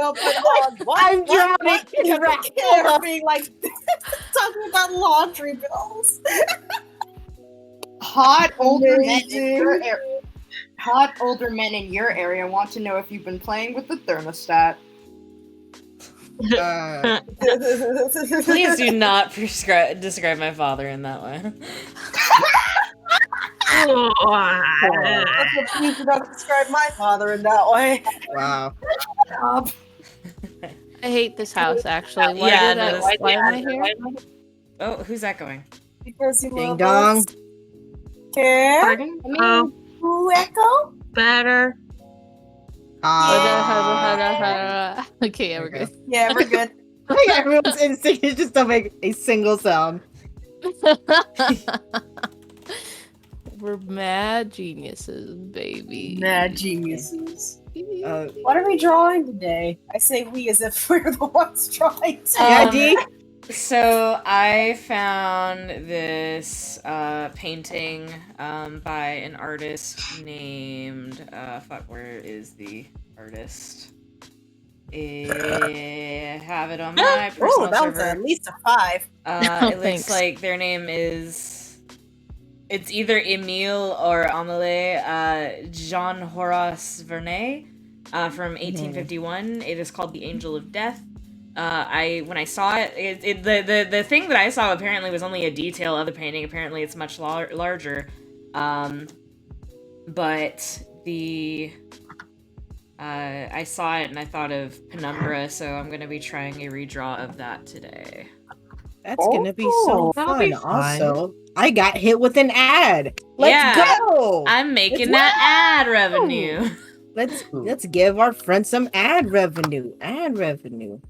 up with what? I'm drowning in Care being like talking about laundry bills. Hot older men in Amazing. your area. Hot older men in your area want to know if you've been playing with the thermostat. Please do not describe my father in that way. Please do not describe my father in that way. Wow. I hate this house, actually. Why Yeah, did no, why am I here? Oh, who's that going? Because you Ding love dong. us. Care? Pardon? I mean, who echo? Better. Okay, yeah, we're good. Yeah, we're good. I think everyone's instinct is just to make a single sound. We're mad geniuses, baby. Mad geniuses. Uh, What are we drawing today? I say we as if we're the ones drawing today. yeah, D? So I found this painting by an artist named where is the artist? I have it on my personal Oh, that was server. at least a 5. It looks Thanks. like their name is, it's either Emile or Amélie Jean Horace Vernet from 1851. It is called The Angel of Death. When I saw it, the thing that I saw apparently was only a detail of the painting. Apparently it's much larger. But I saw it and I thought of Penumbra, so I'm gonna be trying a redraw of that today. That's gonna be so that'll fun. be fun. Also, I got hit with an ad. Let's Yeah. go! I'm making It's that ad revenue. Let's give our friends some ad revenue. Ad revenue.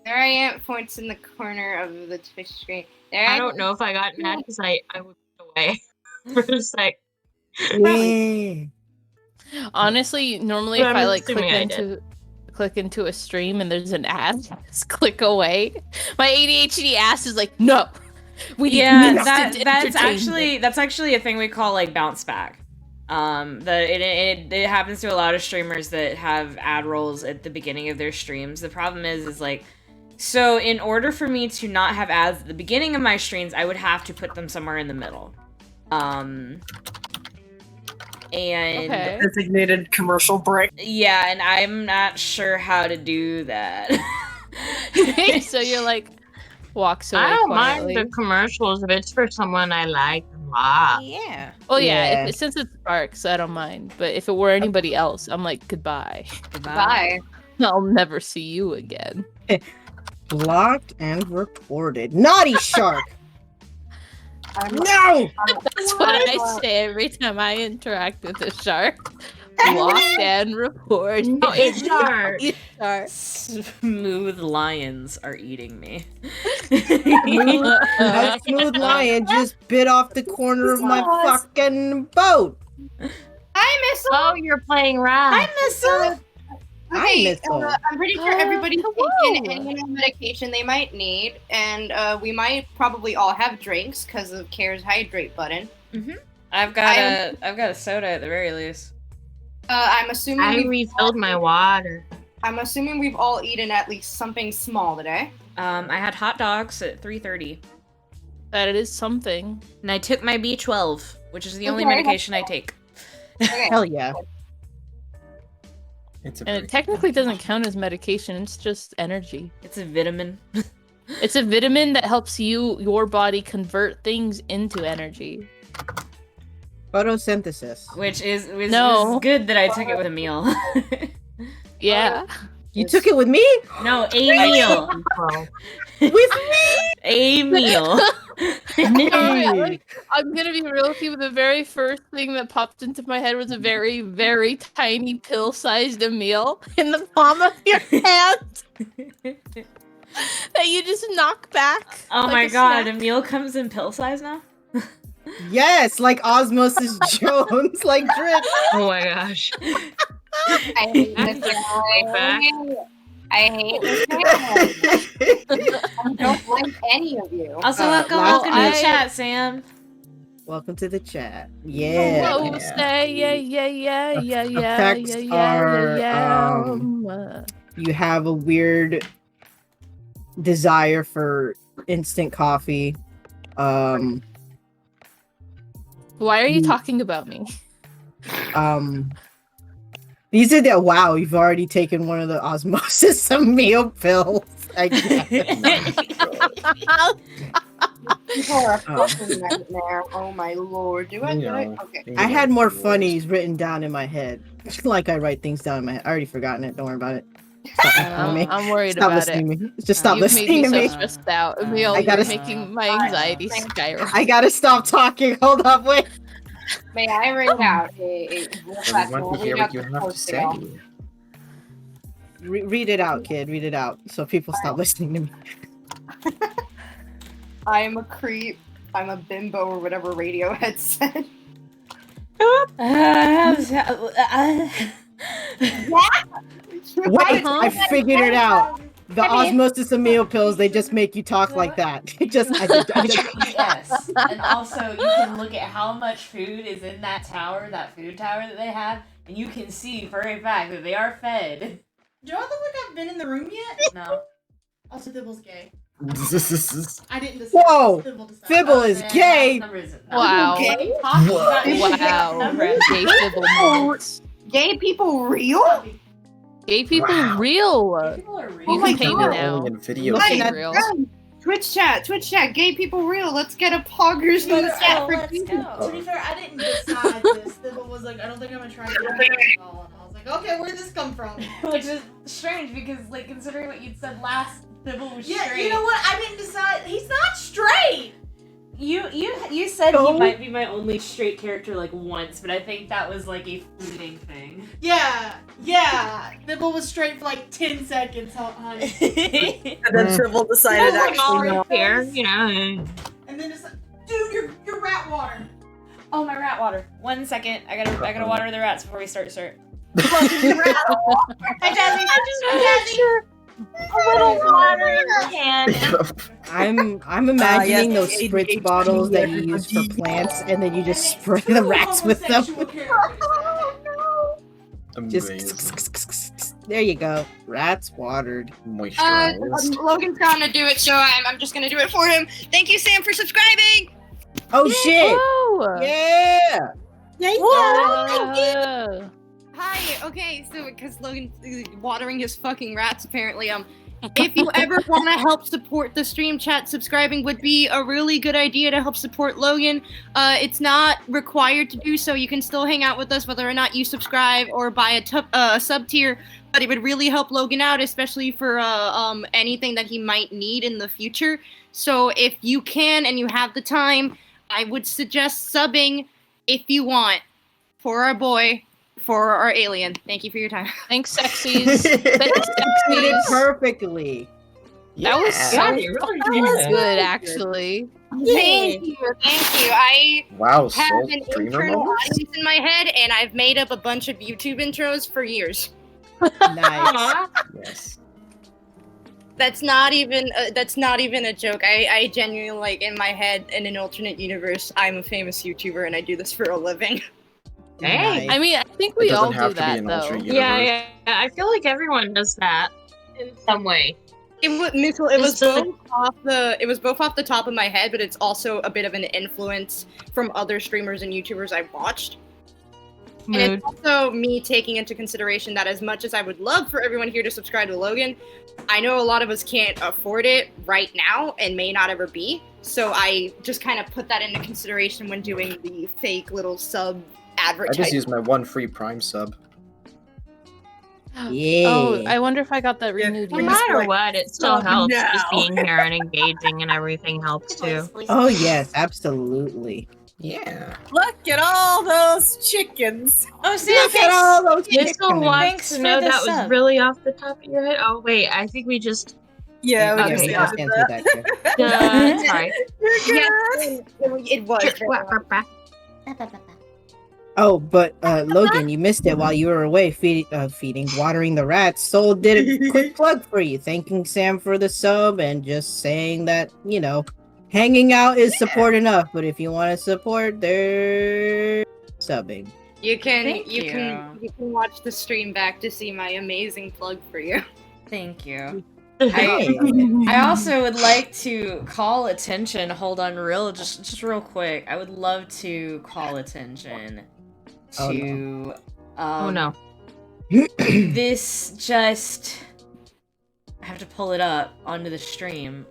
There I am, points in the corner of the Twitch screen. There I don't know if I got mad because I was away for a sec. Yeah. Honestly, normally But if I'm I like assuming click into a stream and there's an ad, just click away. My ADHD ass is like, no. We need Yeah, instant entertainment. that's actually a thing we call like bounce back. It happens to a lot of streamers that have ad rolls at the beginning of their streams. The problem is like, so in order for me to not have ads at the beginning of my streams, I would have to put them somewhere in the middle. And Okay. Designated commercial break. yeah, and I'm not sure how to do that. So you're like, walks away I don't quietly. mind the commercials if it's for someone I like a lot. Yeah. Oh yeah, Yeah. since it's Sparks, I don't mind. But if it were anybody else, I'm like, goodbye. Bye. I'll never see you again. Blocked and reported. Naughty shark! No! That's what I say every time I interact with a shark. Block and report. No, it's shark. Shark. Smooth lions are eating me. A smooth lion just bit off the corner of my fucking boat. Hi, Missile! Oh, you're playing Wrath. Missile. Okay, Missile. I'm pretty sure everybody's hello. taken any medication they might need, and we might probably all have drinks because of Care's hydrate button. I've got a soda at the very least. I'm assuming I we've refilled my water. I'm assuming we've all eaten at least something small today. I had hot dogs at 3:30, That it is something. and I took my B12, which is the only Okay. medication I take. Okay. Hell yeah. It's a And it technically doesn't count as medication, it's just energy. It's a vitamin. It's a vitamin that helps your body convert things into energy. photosynthesis. Which is No. was good that I took it with a meal. Yeah. You took it with me? No, a meal. With me? A meal. Alright, I'm gonna be real with you. The very first thing that popped into my head was a very, very tiny pill-sized meal in the palm of your hand that you just knock back. Oh like my a god, snack. a meal comes in pill size now? Yes, like Osmosis Jones, like drip. Oh my gosh. I hate this guy. I hate this guy. I don't like any of you. Also, last welcome to the week- chat, Sam. Welcome to the chat. Yeah. Oh, say yeah. Effects are, you have a weird desire for instant coffee. Why are you talking about me? These are the wow. You've already taken one of the osmosis meal pills. I guess. People are a fucking nightmare. Oh my lord. Do I do it? Okay. I had more funnies written down in my head. Like I write things down in my head. I already forgotten it. Don't worry about it. Stop listening to me. I'm worried Stop about listening it. to me. Just stop You've made listening me to so me. stressed out. Emil, I you're gotta- making my anxiety skyrocket. I gotta stop talking. Hold up, wait. May I read out a I want to hear what you have to say. Read it out, kid. Read it out, so people stop listening to me. I'm a creep. I'm a bimbo or whatever Radiohead said. Wait, I figured it out. The osmosis meal pills, they just make you talk like that. Yes, and also you can look at how much food is in that tower, that food tower that they have, and you can see for a fact that they are fed. Do y'all look like I've been in the room yet? No. Also, Thibble's gay. Wow. I didn't decide. Whoa! Thibble decided. Fibble is gay! Wow. Gay? Wow. Gay Fibble moments. Gay people real? Gay people Wow. real. People are You Oh can my pay me God. now. Only in video Looking games. at real. Twitch chat, gay people real. Let's get a poggers in the chat for Let's you. To be fair, I didn't decide this. Thibble was like, I don't think I'm gonna try to get alcohol. And I was like, okay, where'd this come from? Which is strange because, like, considering what you'd said last, Thibble was Yeah, straight. you know what? I didn't decide. He's not straight! You said No. he might be my only straight character like once, but I think that was like a fleeting thing. Yeah. Thibble was straight for like 10 seconds, honey. And then Sybil decided actually no. Here, you know. And then it's like, dude, you're rat water. Oh, my rat water. 1 second. I gotta water the rats before we start. Hey, Jazzy. A little water in your hand. I'm imagining yes, those the spritz ADHD bottles that you use for plants, and then you just spray the rats with them. Just Amazing. there you go. Rats watered. Moisturized. Logan's gonna do it, so I'm just gonna do it for him. Thank you, Sam, for subscribing. Oh shit! Whoa. Yeah. Whoa. Hi. Okay, so because Logan's watering his fucking rats, apparently. If you ever want to help support the stream, chat subscribing would be a really good idea to help support Logan. It's not required to do so. You can still hang out with us whether or not you subscribe or buy a sub tier, but it would really help Logan out, especially for anything that he might need in the future. So if you can and you have the time, I would suggest subbing if you want for our boy, for our alien. Thank you for your time. Thanks, sexies. Thanks, Did it sexies. perfectly. That was so Yeah, you really that did was it. good, actually. Thank you. I Wow, have soul an streamer internal moments? audience in my head, and I've made up a bunch of YouTube intros for years. Nice. Yes. That's not even a joke. I genuinely, like, in my head, in an alternate universe, I'm a famous YouTuber and I do this for a living. Hey. I mean, I think we It doesn't all have do to be that, an though. alternate Yeah, universe. yeah. I feel like everyone does that in some way. It was Mitchell. It was It's the- both off the top of my head, but it's also a bit of an influence from other streamers and YouTubers I've watched. And Mood. it's also me taking into consideration that as much as I would love for everyone here to subscribe to Logan, I know a lot of us can't afford it right now and may not ever be. So I just kind of put that into consideration when doing the fake little sub I advertising. just used my one free Prime sub. Yeah. Oh, I wonder if I got that Yeah, renewed No yet. matter what, it still Stop helps. now. Just being here and engaging and everything helps too. Oh yes, absolutely. Yeah. Look at all those chickens. Oh, Sam, Look at all those Mitchell chickens. wants Thanks to for know the that was sub. really off the top of your head. Oh wait, I think we just. Yeah, we Okay, just yeah. added Answer that. that. Sorry. Yes, it was. Oh, but Logan, you missed it while you were away watering the rats. Soul did a quick plug for you, thanking Sam for the sub and just saying that, you know, hanging out is support enough, but if you want to support, they're subbing. You can Thank you can watch the stream back to see my amazing plug for you. Thank you. Hey. I also would like to call attention. Hold on, just real quick. I would love to call attention Oh, to Oh no. this just. I have to pull it up onto the stream.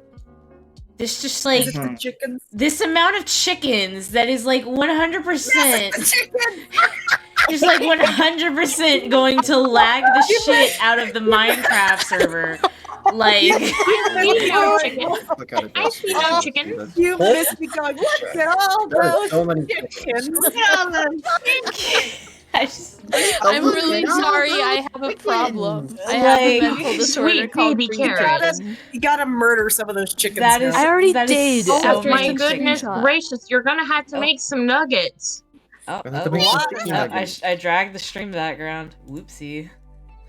This just like Is it the chickens? this amount of chickens that is like 100%. Just like 100% going to lag the shit out of the Minecraft server. Like, Look at it. I see no chicken. You must be going, look at all There are those so many chickens. I just, I'm really sorry. I have a problem. I have a Like, mental disorder sweet called baby green carrots. chicken. You gotta murder some of those chickens. that is. now. I already that is did so after My many taking goodness screenshot. gracious, you're gonna have to Oh. make some nuggets. Oh, I have to make some chicken I, nuggets. I dragged the stream background. Whoopsie.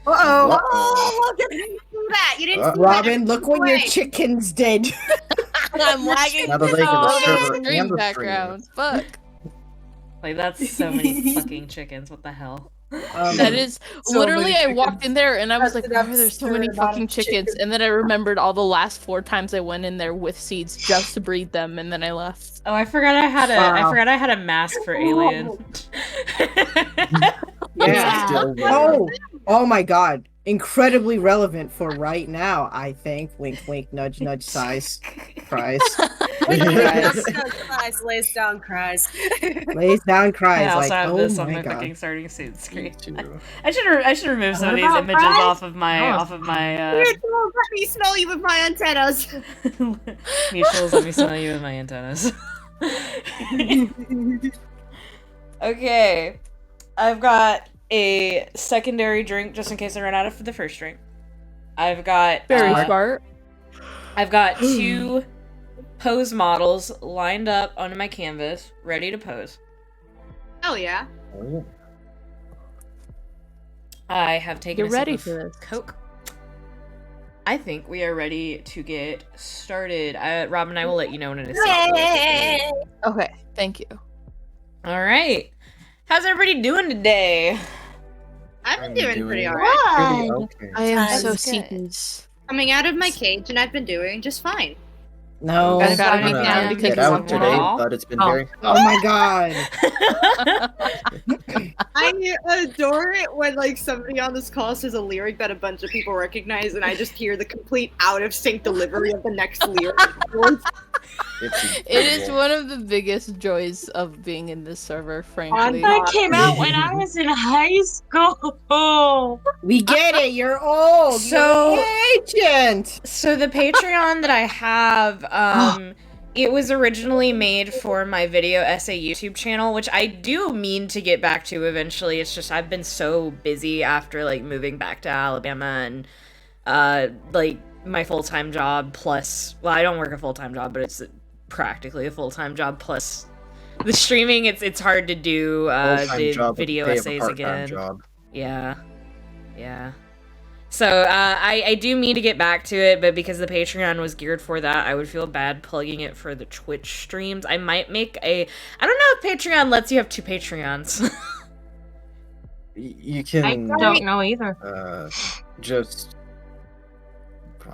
Uh-oh. Uh-oh. Oh, look at you didn't see that. You didn't see that. Robin, look what your Wait. chickens did. I'm lagging. Now the leg of the Oh, server the and stream the background. Fuck. Like, that's so many fucking chickens. What the hell? That is So literally. many I walked chickens. in there and I was That's like, an "Why are there so many absurd amount fucking of chickens?" chickens. And then I remembered all the last 4 times I went in there with seeds just to breed them, and then I left. Oh, I forgot I had a. I Wow. forgot I had a mask for alien. Yeah. Still Oh, oh my god. Incredibly relevant for right now, I think. Wink, wink, nudge, nudge, size. Cries. Cries, lays down, cries. Lays down, I cries. also Like, have oh this on my my god. fucking starting scene Me screen. too. I should remove some of What these about images fries? off of my Let me smell you with my antennas. mutuals. Let me smell you with my antennas. Okay, I've got a secondary drink just in case I run out of the first drink. I've got Very smart. I've got 2 pose models lined up onto my canvas, ready to pose. Hell yeah. Oh. I have taken You're a sip ready of for this. Coke. I think we are ready to get started. Rob and I will let you know when it is safe. Okay, thank you. All right. How's everybody doing today? I've been I'm doing pretty doing alright. Pretty okay. I am That's so good. seeking. Coming out of my cage, and I've been doing just fine. No. I gotta I'm be gonna down because get out it's today, small. but it's been Oh. very Oh my god. I adore it when like somebody on this call says a lyric that a bunch of people recognize, and I just hear the complete out of sync delivery of the next lyric. It's It is incredible. one of the biggest joys of being in this server, frankly. That came out when I was in high school. We get it. You're old. So- You're ancient. So the Patreon that I have, it was originally made for my video essay YouTube channel, which I do mean to get back to eventually. It's just I've been so busy after like moving back to Alabama and like my full-time job plus, well, I don't work a full-time job, but it's practically a full-time job plus the streaming. It's hard to do Full-time the job with video pay of a essays part-time again. Job. Yeah. So I do mean to get back to it, but because the Patreon was geared for that, I would feel bad plugging it for the Twitch streams. I might make I don't know if Patreon lets you have 2 Patreons. You I can don't know either. just,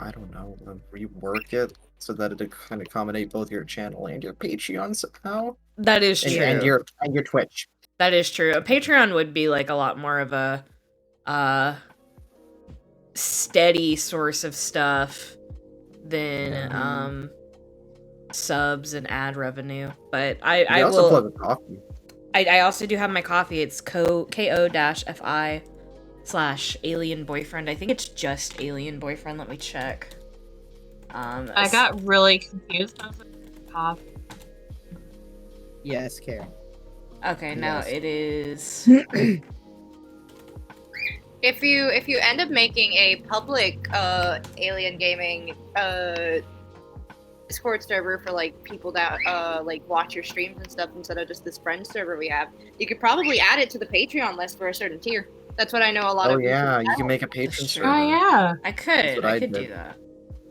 I don't know, rework it so that it can accommodate both your channel and your Patreon somehow, That is true. and your Twitch. That is true. A Patreon would be like a lot more of a steady source of stuff than subs and ad revenue. But You I can also will. plug a coffee. I also do have my coffee. It's ko-fi/alien boyfriend. I think it's just alien boyfriend. Let me check. I got really confused. I was like, coffee. Yes, Karen. Okay, now Yes. it is. If you end up making a public alien gaming Discord server for like people that like watch your streams and stuff instead of just this friend server we have, you could probably add it to the Patreon list for a certain tier. That's what I know a lot Oh of. yeah, you can make a patron That's true. server. Oh yeah. I could. what I I could did. do that.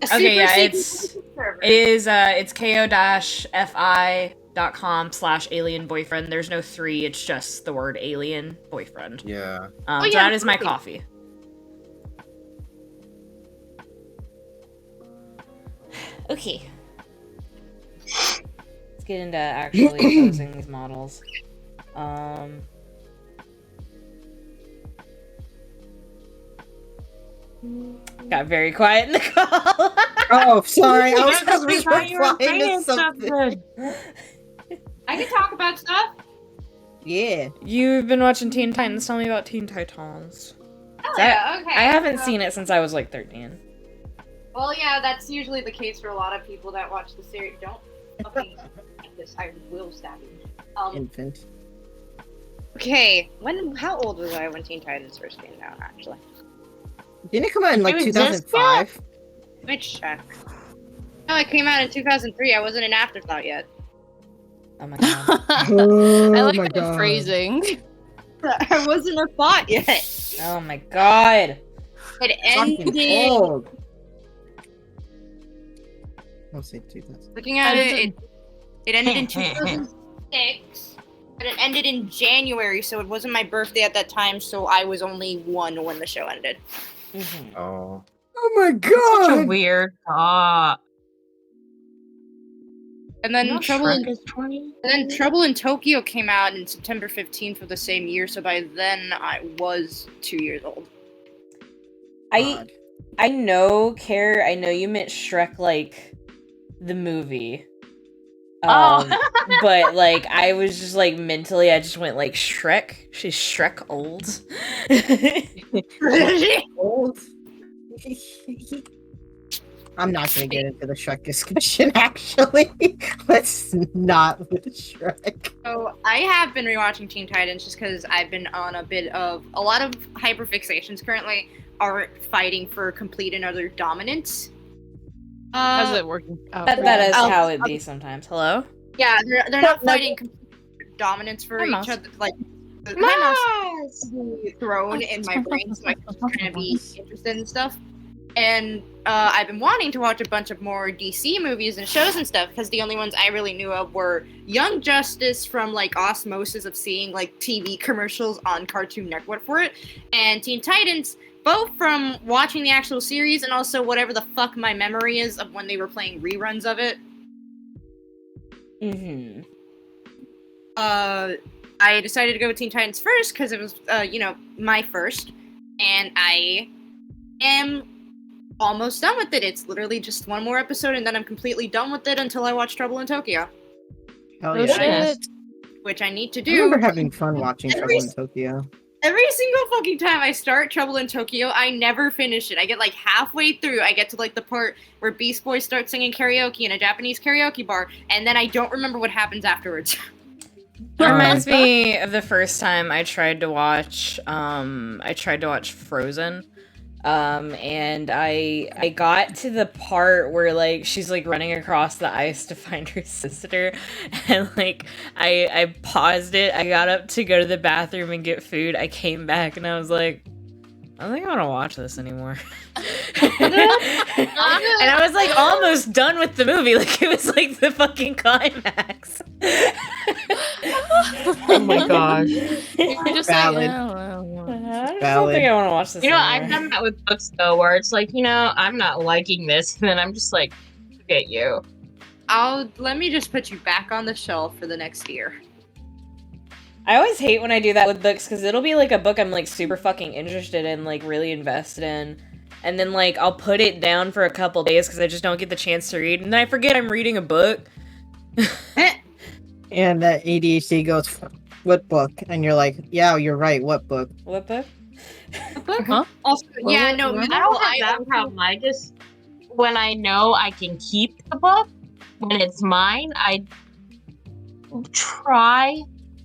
A Okay, yeah, super it's secret server. it is it's ko-fi.com/alien boyfriend. There's no 3. It's just the word alien boyfriend. Yeah. Oh, So yeah, that is my coffee. coffee. Okay. Let's get into actually posing these models. Got very quiet in the call. Oh, sorry. I was Because we just thought you were replying to saying something. something. I can talk about stuff. Yeah. You've been watching Teen Titans. Tell me about Teen Titans. Hell yeah, okay. I haven't seen it since I was like 13. Well, yeah, that's usually the case for a lot of people that watch the series. Don't fucking like this. I will stab you. Infant. Okay, how old was I when Teen Titans first came out, actually? Didn't it come out in like It exists 2005? Let me check. No, it came out in 2003. I wasn't an afterthought yet. Oh my god. Oh I like my that god. phrasing. I wasn't a thought yet. Oh my god. It Fucking ended. old. I'll say 2000. Looking at it ended in 2006, but it ended in January, so it wasn't my birthday at that time. So I was only 1 when the show ended. Mhm. Oh. Oh my Such a god! weird thought. And then You know Shrek is 20? And then Trouble in Tokyo came out in September 15th of the same year, so by then I was 2 years old. I know, Care, I know you meant Shrek like the movie. Oh. But like I was just like mentally I just went like Shrek? She's Shrek old. Old. I'm not gonna get into the Shrek discussion, actually. Let's not with Shrek. So I have been rewatching Teen Titans just because I've been on a lot of hyperfixations currently aren't fighting for complete and utter dominance. How's it working out? that is I'll- how it be sometimes. Hello? Yeah, they're not fighting complete dominance for Hi, each Mouse. other. Like, my mouse is thrown in my brain, so I can kind of be interested in stuff. And I've been wanting to watch a bunch of more DC movies and shows and stuff because the only ones I really knew of were Young Justice from like osmosis of seeing like TV commercials on Cartoon Network for it, and Teen Titans, both from watching the actual series and also whatever the fuck my memory is of when they were playing reruns of it. Mm-hmm. I decided to go with Teen Titans first because it was, my first, and I am almost done with it. It's literally just one more episode, and then I'm completely done with it until I watch Trouble in Tokyo, Hell Oh yeah. shit. which I need to I do. remember having fun watching Every- Trouble in Tokyo. Every single fucking time I start Trouble in Tokyo, I never finish it. I get like halfway through, I get to like the part where Beast Boys start singing karaoke in a Japanese karaoke bar, and then I don't remember what happens afterwards. It reminds me of the first time I tried to watch Frozen. And I got to the part where like she's like running across the ice to find her sister, and like I paused it. I got up to go to the bathroom and get food. I came back and I was like, I don't think I want to watch this anymore. And I was like almost done with the movie. Like it was like the fucking climax. Oh my gosh. You're just Valid. like, oh, well, I just don't Valid. think I want to watch this You know, anymore. I've done that with books though, where it's like, I'm not liking this, and then I'm just like, forget you. Let me just put you back on the shelf for the next year. I always hate when I do that with books because it'll be like a book I'm like super fucking interested in, like really invested in, and then like I'll put it down for a couple days because I just don't get the chance to read, and then I forget I'm reading a book. And that ADHD goes, what book? And you're like, yeah, you're right. What book? What book? Huh? Also, yeah, no, I don't have that problem. I just, when I know I can keep the book, when it's mine, I try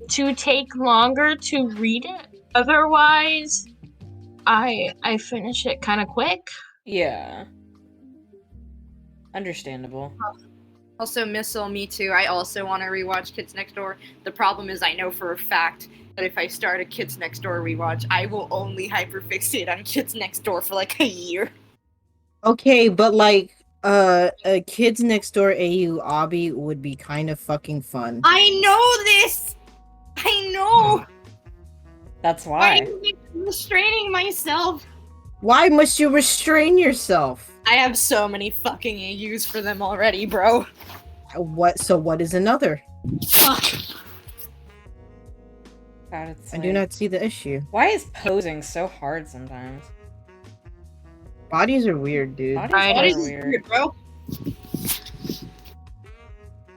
to take longer to read it. Otherwise, I finish it kind of quick. Yeah. Understandable. Also, Missile, me too. I also want to rewatch Kids Next Door. The problem is I know for a fact that if I start a Kids Next Door rewatch, I will only hyperfixate on Kids Next Door for like a year. Okay, but like, a Kids Next Door AU obby would be kind of fucking fun. I know this! I know! That's why. I'm restraining myself. Why must you restrain yourself? I have so many fucking AUs for them already, bro. What? So what is another? Fuck. God, it's I do not see the issue. Why is posing so hard sometimes? Bodies are weird, dude. Bodies Right, are it's weird. bro.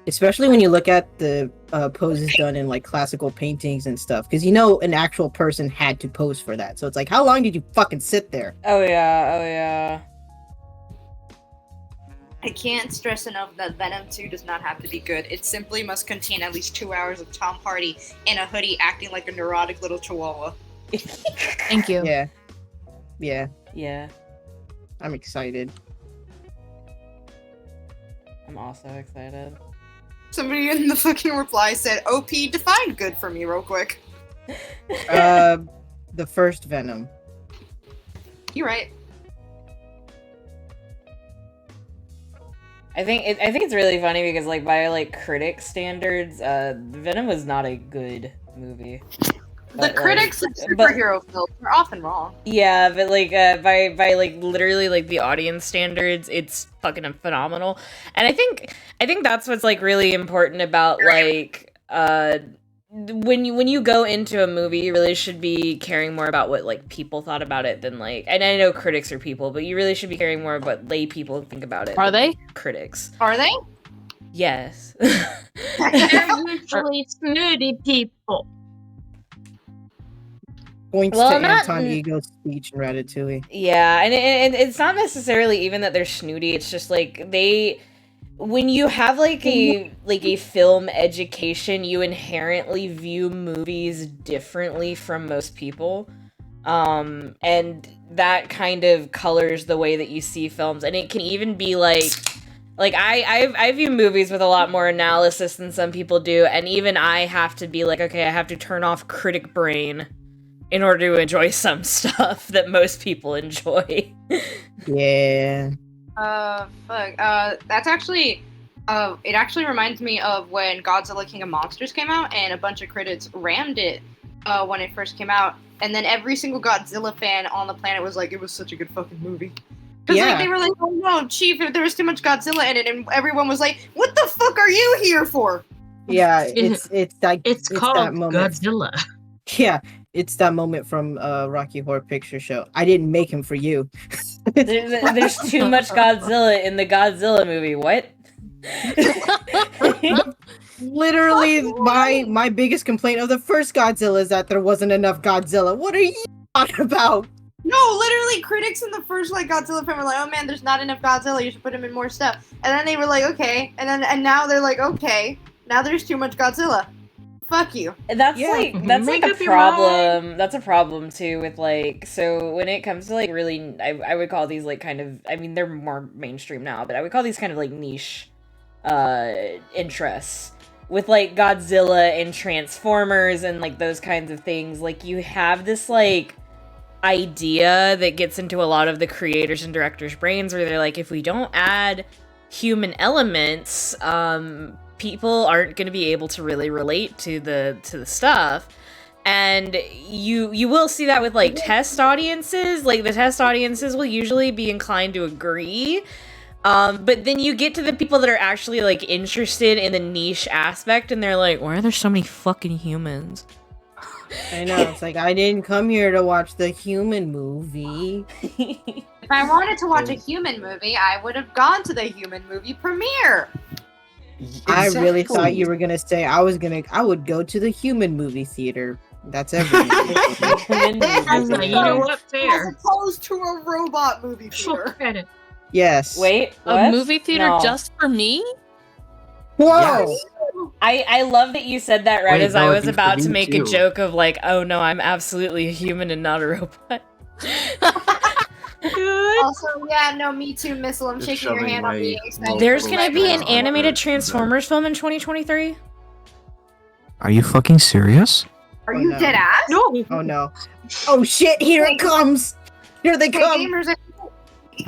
Especially when you look at the poses done in like classical paintings and stuff, because you know an actual person had to pose for that. So it's like, how long did you fucking sit there? Oh yeah. I can't stress enough that Venom 2 does not have to be good. It simply must contain at least 2 hours of Tom Hardy in a hoodie acting like a neurotic little chihuahua. Thank you. Yeah. Yeah. I'm excited. I'm also excited. Somebody in the fucking reply said, OP, define good for me real quick. The first Venom. You're right. I think it's really funny because like by like critic standards, Venom was not a good movie. The critics of superhero films are often wrong. Yeah, but like by like literally like the audience standards, it's fucking phenomenal. And I think that's what's like really important about like when you go into a movie, you really should be caring more about what like people thought about it than like, and I know critics are people, but you really should be caring more about what lay people think about it. Are they? Critics? Are they? Yes. They're usually snooty people. Points Well, to not- Anton Ego's speech in Ratatouille. Yeah, and it's not necessarily even that they're snooty. It's just like when you have like a film education, you inherently view movies differently from most people, and that kind of colors the way that you see films. And it can even be like I view movies with a lot more analysis than some people do, and even I have to be like, okay, I have to turn off critic brain in order to enjoy some stuff that most people enjoy. Yeah. Fuck. That's actually, it actually reminds me of when Godzilla King of Monsters came out, and a bunch of critics rammed it, when it first came out, and then every single Godzilla fan on the planet was like, it was such a good fucking movie. Because like, they were like, oh no, Chief, there was too much Godzilla in it, and everyone was like, what the fuck are you here for? Yeah, it's like It's called that moment. Godzilla. Yeah, it's that moment from Rocky Horror Picture Show. I didn't make him for you. There's too much Godzilla in the Godzilla movie. What? Literally, my biggest complaint of the first Godzilla is that there wasn't enough Godzilla. What are you talking about? No, literally, critics in the first like Godzilla film were like, "Oh man, there's not enough Godzilla. You should put him in more stuff." And then they were like, "Okay," and now they're like, "Okay, now there's too much Godzilla. Fuck you." That's Yeah. that's Make like up a your problem. That's a problem too with like, so when it comes to like really, I would call these like kind of, I mean they're more mainstream now, but I would call these kind of like niche interests. With like Godzilla and Transformers and like those kinds of things, like you have this like idea that gets into a lot of the creators and directors' brains where they're like, if we don't add human elements, people aren't going to be able to really relate to the stuff. And you will see that with like test audiences. Like the test audiences will usually be inclined to agree. But then you get to the people that are actually like interested in the niche aspect and they're like, why are there so many fucking humans? I know, it's like, I didn't come here to watch the human movie. If I wanted to watch a human movie, I would have gone to the human movie premiere. I really thought you were gonna say I would go to the human movie theater. That's everything. I was like, you know what? As Fair. opposed to a robot movie Full theater. credit. Yes. Wait, A what? movie theater No. just for me? Whoa! I love that you said that right Wait, as that I would was be about for to me make a too. joke of like, oh no, I'm absolutely a human and not a robot. Good. Also, yeah, no, me too, Missile. I'm Just shaking your shoving hand on my being excited. There's Multiple gonna be an screens on animated the- Transformers film in 2023? Are you fucking serious? Are Oh, you no. dead ass? No. Oh no. Oh shit, here it comes! Here they Hey, come!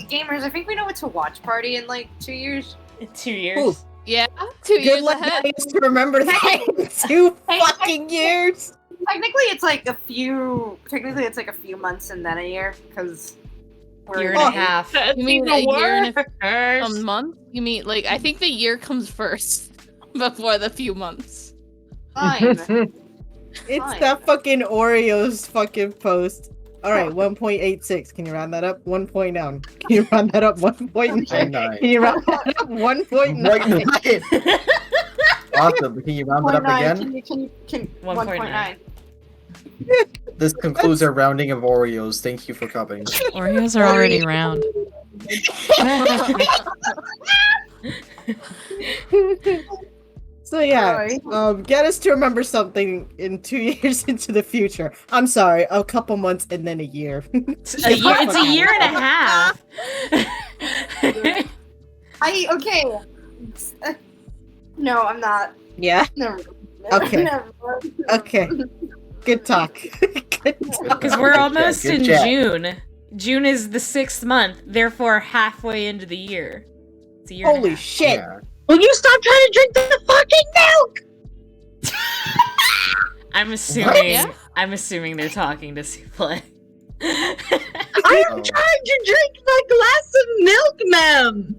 gamers, I think we know it's a watch party in like 2 years. 2 years. Ooh. Yeah, 2 Good years luck ahead. guys to remember that in 2 fucking years! Technically, it's like a few months and then a year, because Year and a half. That's You mean even a year and worse. a month? You mean like I think the year comes first before the few months. Fine. It's Fine. that fucking Oreos fucking post. All right, 1.86. Can you round that up? 1 point down. Can you round that up? 1.9. Can you round that up? 1.9. Awesome. Can you round it up 1.9, again? Can 1.9. 1.9. This concludes our rounding of Oreos. Thank you for coming. Oreos are already round. So yeah, Sorry. get us to remember something in 2 years into the future. I'm sorry, a couple months and then a year. It's a year and a half. Okay. No, I'm not. Yeah. Never. Okay. Never. Okay. Good talk. Good talk. Because we're almost Good in job. June. June is the 6th month, therefore halfway into the year. It's a year and a Holy half. shit! Yeah. Will you stop trying to drink the fucking milk? I'm assuming they're talking to Souffle. I am Oh. trying to drink my glass of milk, ma'am.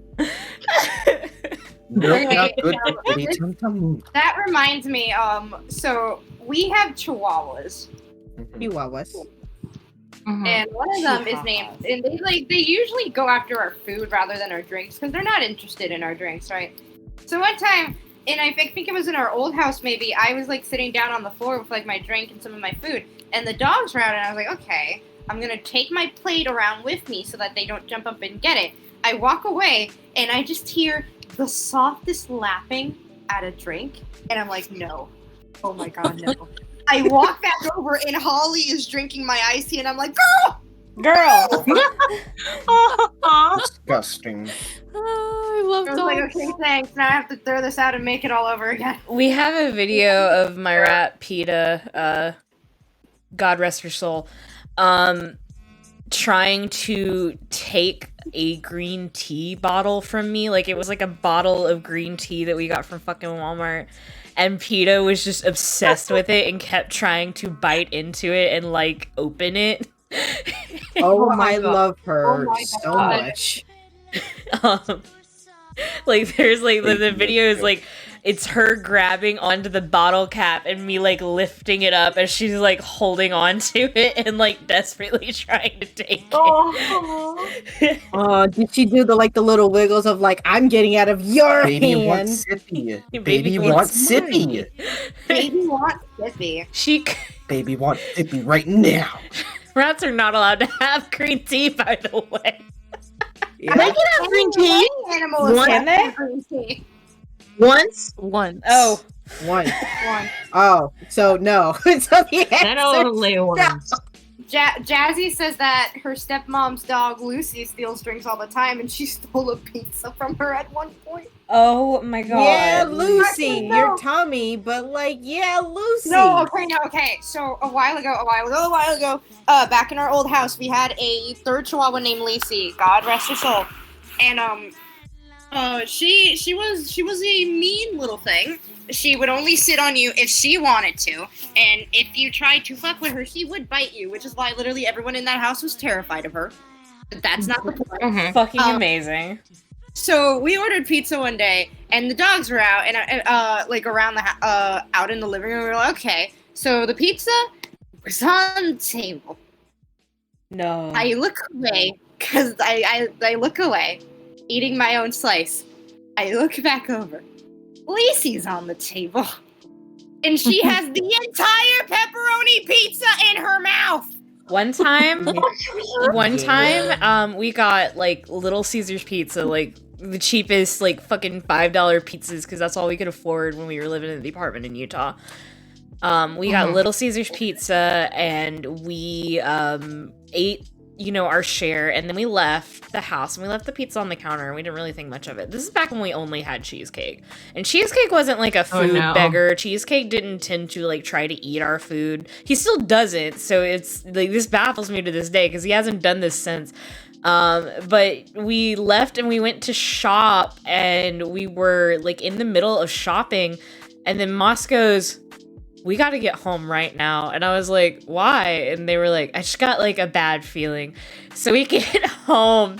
Milk not Okay, good so for kitty tum-tum. That reminds me, so we have chihuahuas, Chihuahuas. and one of them is named, and they usually go after our food rather than our drinks because they're not interested in our drinks, right? So one time, and I think it was in our old house maybe, I was like sitting down on the floor with like my drink and some of my food, and the dogs were out, and I was like, okay, I'm gonna take my plate around with me so that they don't jump up and get it. I walk away, and I just hear the softest lapping at a drink, and I'm like, no. Oh my god, no. I walk back over, and Holly is drinking my icy, and I'm like, girl! Disgusting. Oh, I love I was like, dogs. okay, thanks. Now I have to throw this out and make it all over again. We have a video of my rat PETA, God rest her soul, trying to take a green tea bottle from me. Like, it was like a bottle of green tea that we got from fucking Walmart. And PETA was just obsessed with it and kept trying to bite into it and, like, open it. Oh, Oh my I God. love her Oh my so God. much. Like, there's like the video is like it's her grabbing onto the bottle cap and me like lifting it up as she's like holding on to it and like desperately trying to take it. Oh. Did she do the little wiggles of like I'm getting out of your Baby hand? wants sippy. Baby Baby wants wants sippy. Baby wants Sippy. She Baby wants sippy right now. rats are not allowed to have green tea, by the way. Yeah. They can have green tea Animal is What? allowed Can to they? have green tea. once. Once. Oh, One. One. Oh, so no. So the Then answer- only once. Jazzy says that her stepmom's dog Lucy steals drinks all the time, and she stole a pizza from her at one point. oh my god. Yeah, Lucy, No. your tummy, but like, yeah, Lucy. No, okay. So a while ago, back in our old house, we had a third Chihuahua named Lacey. God rest her soul. And she was a mean little thing. She would only sit on you if she wanted to, and if you tried to fuck with her, she would bite you. Which is why literally everyone in that house was terrified of her. But that's not the point. Fucking amazing. So we ordered pizza one day, and the dogs were out, and like around the out in the living room. We were like, okay. So the pizza was on the table. No. I look away because I look away, eating my own slice. I look back over. Lacey's on the table, and she has the entire pepperoni pizza in her mouth. One time, we got like Little Caesars pizza, like the cheapest, like fucking $5 pizzas, because that's all we could afford when we were living in the apartment in Utah. We got Little Caesars pizza, and we ate, our share, and then we left the house, and we left the pizza on the counter, and we didn't really think much of it. This is back when we only had cheesecake, and cheesecake wasn't like a food beggar. Cheesecake didn't tend to like try to eat our food. He still doesn't, so it's like this baffles me to this day because he hasn't done this since. But we left and we went to shop, and we were like in the middle of shopping, and then Moss goes, we got to get home right now. And I was like, why? And they were like, I just got like a bad feeling. So we get home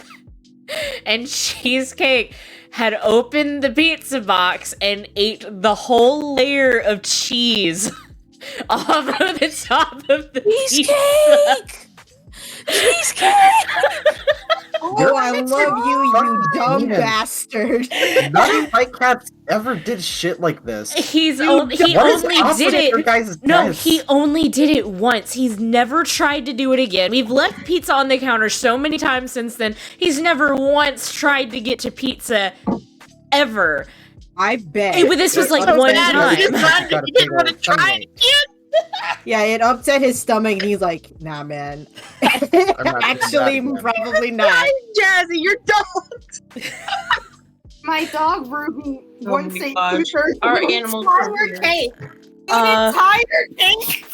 and Cheesecake had opened the pizza box and ate the whole layer of cheese off of the top of the pizza. Cheesecake! Oh, I love you dumb Man. bastard. None of my cats ever did shit like this. He What is only up did with your it. guys' No, deaths? he only did it once. He's never tried to do it again. We've left pizza on the counter so many times since then. He's never once tried to get to pizza ever. I bet. This was like Other one than time. that, you didn't want to try it again. Yeah, it upset his stomach, and he's like, "Nah, man. not doing Actually, that again." probably not." Jazzy, your dog. My dog Ruby once ate Our an animals entire are here. cake. An entire cake.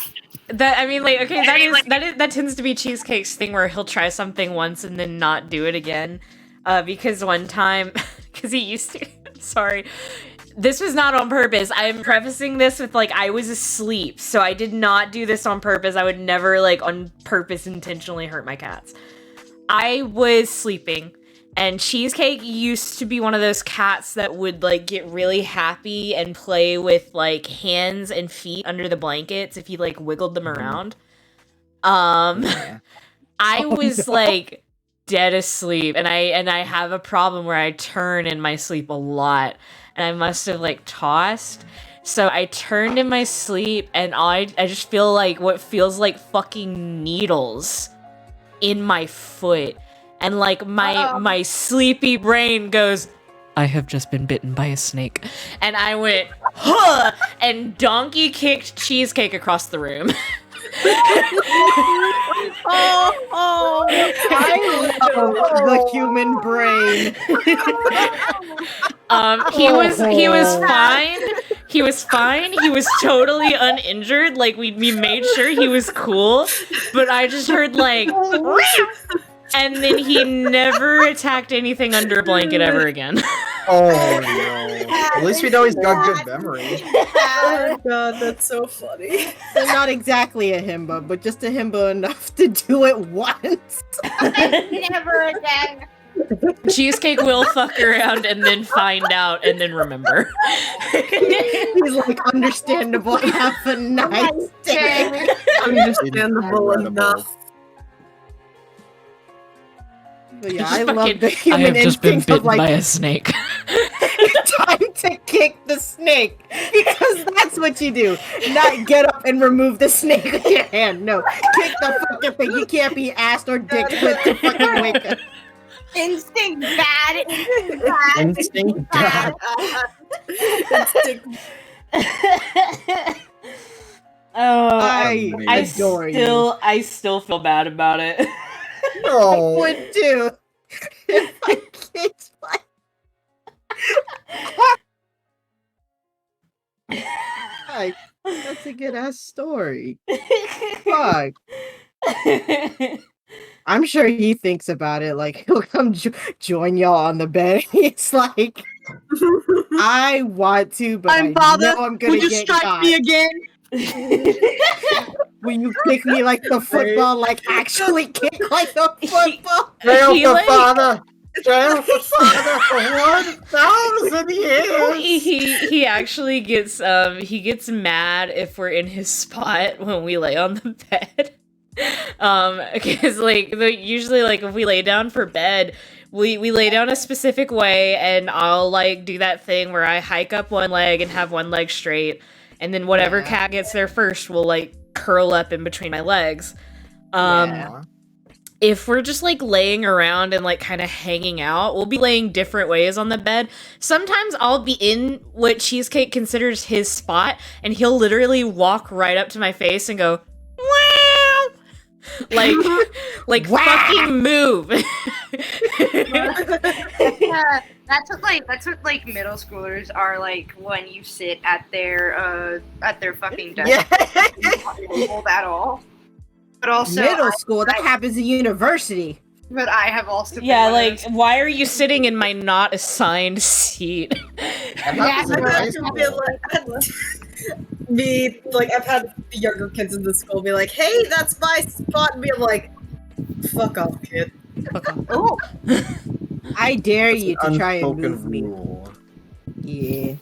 That tends to be Cheesecake's thing where he'll try something once and then not do it again. Because one time, because he used to. Sorry. This was not on purpose. I'm prefacing this with, like, I was asleep, so I did not do this on purpose. I would never, like, on purpose intentionally hurt my cats. I was sleeping, and Cheesecake used to be one of those cats that would, like, get really happy and play with, like, hands and feet under the blankets if you, like, wiggled them around. I was, like, dead asleep, and I have a problem where I turn in my sleep a lot. And I must have, like, tossed. So I turned in my sleep, and I just feel like what feels like fucking needles in my foot. And, like, my sleepy brain goes, I have just been bitten by a snake. And I went, huh! And donkey kicked Cheesecake across the room. I love the human brain. He was fine. He was fine. He was totally uninjured. Like, we made sure he was cool. But I just heard, like, and then he never attacked anything under a blanket ever again. Oh no. At least we know he's got good memory. Oh god, that's so funny. So not exactly a himbo, but just a himbo enough to do it once. Never again. Cheesecake will fuck around and then find out and then remember. He's like, understandable. Have a nice day. Understandable enough. But yeah, I Just love fucking, the human instinct of like a snake. time to kick the snake, because that's what you do. Not get up and remove the snake with your hand. No, kick the fucking thing. You can't be asked or dicked with to fucking wake up. Instinct bad. Instinct bad. Instinct bad. Instinct. I adore you. I still feel bad about it. I No. would too. If I kicked my... Hi. That's a good ass story. Fuck. I'm sure he thinks about it. Like, he'll come join y'all on the bed. It's like, I want to, but I know I'm gonna get caught. again? Will you kick me like the football? Like, actually kick like the football? Jail He, for like- father! Jail for father for 1,000 years! He actually gets mad if we're in his spot when we lay on the bed. Because like usually like if we lay down for bed, we lay down a specific way, and I'll like do that thing where I hike up one leg and have one leg straight, and then whatever cat gets there first will like curl up in between my legs. Yeah. If we're just like laying around and like kind of hanging out, we'll be laying different ways on the bed. Sometimes I'll be in what Cheesecake considers his spot, and he'll literally walk right up to my face and go, wow! Like fucking move. Yeah, that's what like middle schoolers are like when you sit at their fucking desk. Yeah. Not hold at all. But also Middle school, that happens at university. But I have also been Yeah, one of like, those- why are you sitting in my not assigned seat? That happens in high school. me, like, I've had the younger kids in the school be like, hey, that's my spot, and me, I'm like, fuck off, kid. Fuck off. Oh, I dare It's you an to try and unspoken move me. rule. Yeah.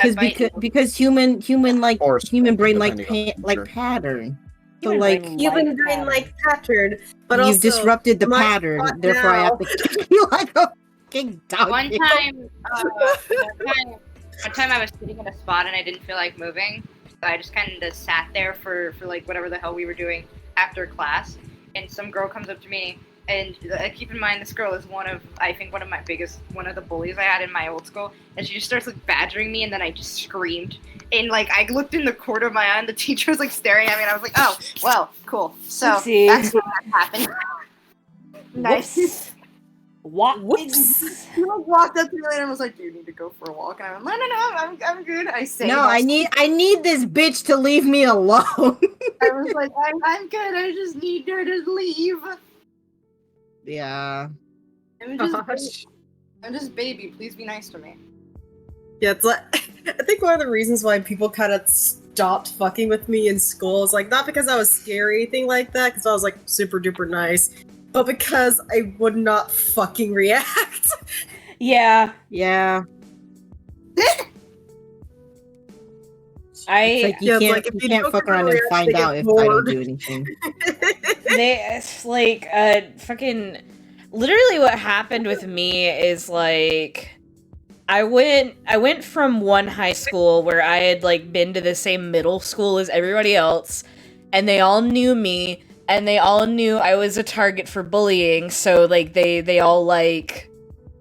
That might- Because human like Or human brain like depending on the teacher. pattern. So Human like brain Human like brain pattern. like pattern, but you've also disrupted the my pattern, spot therefore I have now. to kick you like a fucking dog. One time I was sitting in a spot and I didn't feel like moving, so I just kind of sat there for like whatever the hell we were doing after class. And some girl comes up to me, and keep in mind this girl is one of the bullies I had in my old school, and she just starts like badgering me, and then I just screamed. And like I looked in the corner of my eye, and the teacher was like staring at me, and I was like, "Oh, well, cool." So Oopsie. that's what happened. Nice. Whoops. Whoops. He like walked up to me later and was like, "Do you need to go for a walk?" And I went, "No, I'm good." I say, No, I need this bitch to leave me alone. I was like, I'm good. I just need her to leave. Yeah. I'm just baby. Please be nice to me. Yeah, it's like, I think one of the reasons why people kind of stopped fucking with me in school is like, not because I was scary or anything like that, because I was like super duper nice, but because I would not fucking react. Yeah. Yeah. It's I like you Yeah, it's can't, like, if you you can't don't fuck around and react, find they get out if I don't bored. do anything. it's like fucking literally what happened with me is like I went from one high school where I had like been to the same middle school as everybody else, and they all knew me, and they all knew I was a target for bullying, so like they all like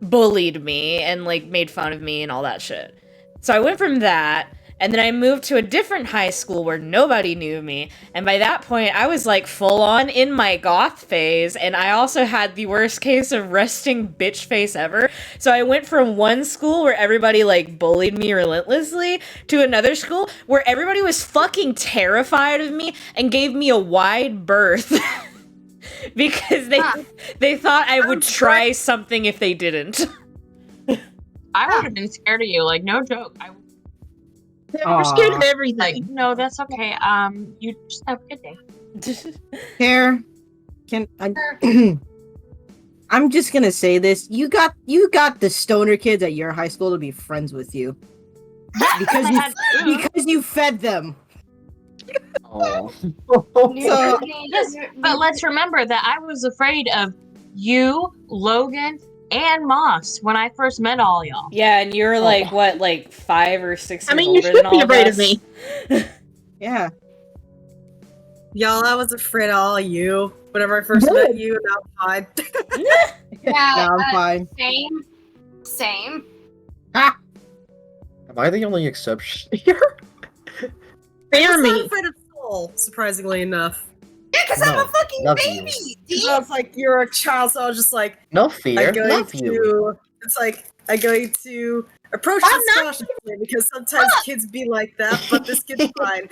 bullied me and like made fun of me and all that shit. So I went from that, and then I moved to a different high school where nobody knew me, and by that point I was like full on in my goth phase, and I also had the worst case of resting bitch face ever. So I went from one school where everybody like bullied me relentlessly to another school where everybody was fucking terrified of me and gave me a wide berth because they thought I would try something if they didn't. I would have been scared of you, like no joke. We're scared of Like, everything. no, that's okay. You just have a good day. Here, can I? I'm just gonna say this: you got the stoner kids at your high school to be friends with you because you fed them. Oh. So Yes, but let's remember that I was afraid of you, Logan, and Moss when I first met all y'all. Yeah, and you're like what, like 5 or 6 years I mean, you older should than be all afraid of of us. me. yeah, Y'all, I was afraid of all you whenever I first met you, and now I'm fine. Yeah, no, I'm fine. Same. Ah, Am I the only exception here? I'm not afraid of Soul, surprisingly enough. Yeah, because I'm No, a fucking love you. baby. So it's like you're a child, so I was just like, No fear. I'm going Love to. you. It's like I'm going to approach this cautiously because sometimes kids be like that, but this kid's fine.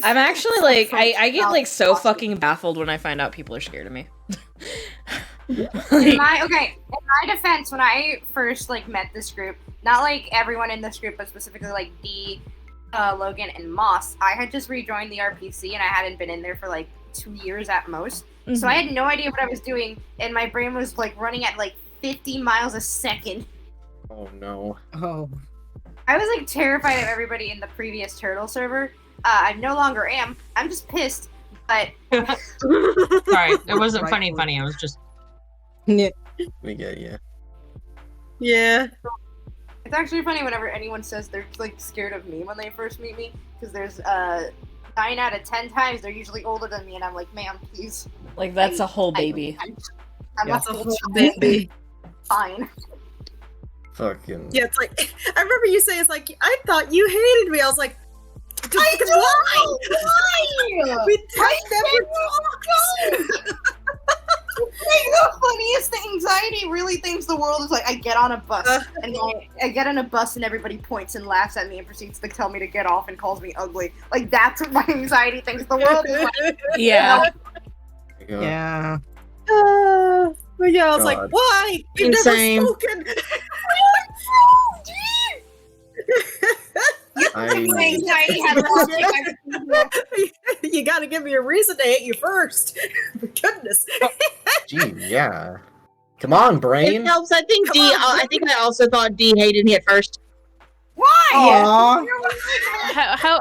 I'm actually like, I get like so fucking baffled when I find out people are scared of me. In my defense, when I first like met this group, not like everyone in this group, but specifically like D, Logan, and Moss, I had just rejoined the RPC and I hadn't been in there for like 2 years at most. So I had no idea what I was doing, and my brain was like running at like 50 miles a second. Oh no. oh, I was like terrified of everybody in the previous Turtle server. I no longer am. I'm just pissed, but Sorry, it wasn't Right. funny. It was just yeah. We get you. Yeah. it's actually funny whenever anyone says they're like scared of me when they first meet me, because there's 9 out of 10 times they're usually older than me, and I'm like, ma'am, please. Like that's a whole baby. I'm Yeah. a whole baby. Fine. Fucking. Yeah, it's like I remember you saying it's like I thought you hated me. I was like, why? We never talked. The funniest thing, anxiety really thinks the world is like, I get on a bus and I get on a bus and everybody points and laughs at me and proceeds to tell me to get off and calls me ugly. Like that's what my anxiety thinks the world is like. Yeah. Yeah. But yeah, I was like, God. why? We've Insane. never spoken. You You gotta give me a reason to hate you first. For goodness. Gee, yeah. Come on, It brain. helps. I think D. I think I also thought D hated me at first. Why? Aw.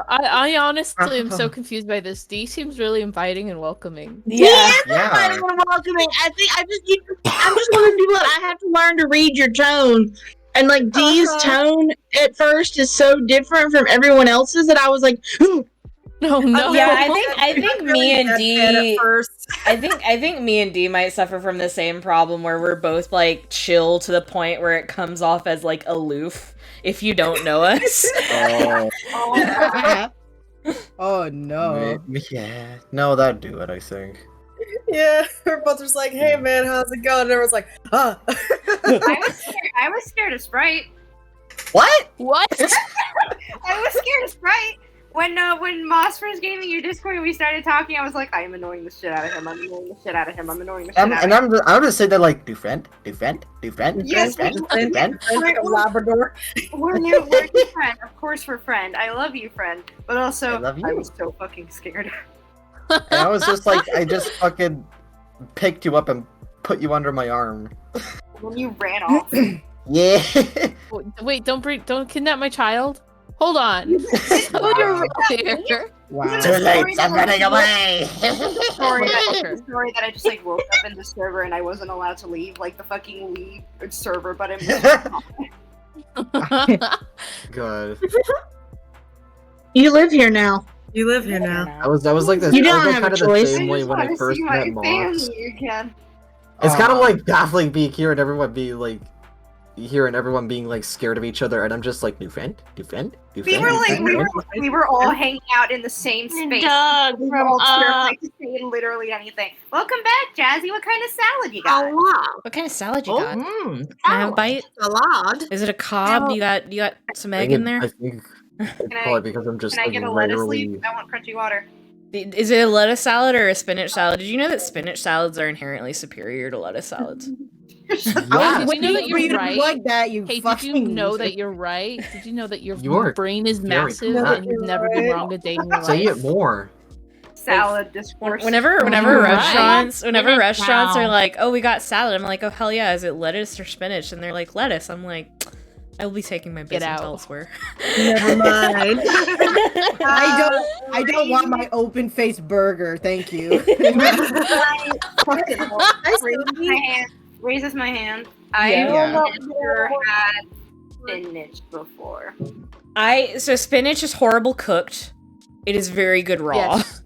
I honestly am so confused by this. D seems really inviting and welcoming. Yeah. I don't want to welcoming. I think I'm just one of the people that I have to learn to read your tone. And like D's tone at first is so different from everyone else's that I was like, No, no. Yeah, I think me and D. At first. I think me and D might suffer from the same problem where we're both like chill to the point where it comes off as like aloof if you don't know us. Oh. Oh no. Yeah. No, that'd do it, I think. Yeah, her both was like, "Hey man, how's it going?" And everyone's like, "Ah." I was scared of Sprite. What? What? I was scared of Sprite. When Moss first gave me your Discord and we started talking, I was like, I am annoying the shit out of him. I'm annoying the shit out of him. I'm annoying the shit out of him. And I'm just say that like defend. Yes, Like a Labrador. We're new friend. Of course we're friend. I love you, friend. But also, I love you. I was so fucking scared. And I was just like, I just fucking picked you up and put you under my arm. When you ran off. Yeah. Wait, don't kidnap my child. Hold on. So you're right here. Wow. Too late, I'm running away. Story that I just like woke up in the server and I wasn't allowed to leave, like the fucking leave server, but I'm Good. You live here now. You live here now. I was like this. You I don't was have kind a of the choice. same way when I first met Moss. again. It's kind of like baffling being here and everyone being like here and everyone being like scared of each other, and I'm just like defend. We were all hanging out in the same space. Doug We were from all terrified to say literally anything. Welcome back, Jazzy. What kind of salad you got? What kind of salad you got? Mm, Can I have a bite? Salad. Is it a cob? You got some egg in there? I think Can I- probably because I'm just Can I like get a lettuce rarely. leaf? I want crunchy water. Is it a lettuce salad or a spinach salad? Did you know that spinach salads are inherently superior to lettuce salads? Yeah. Did you know that For you you're to be right? like that, you Hey, did fucking you know loser. that you're right? Did you know that your You're brain is very massive correct. and you've never been wrong a day in your Say life? it more. Salad discourse. Whenever You're restaurants Spinach are now. like, oh, we got salad, I'm like, oh hell yeah, is it lettuce or spinach? And they're like, lettuce. I'm like, I will be taking my business out. elsewhere. Never mind. I don't want my open faced burger, thank you. Raises my hand. I Yeah. never had spinach before. So spinach is horrible cooked. It is very good raw. Yes.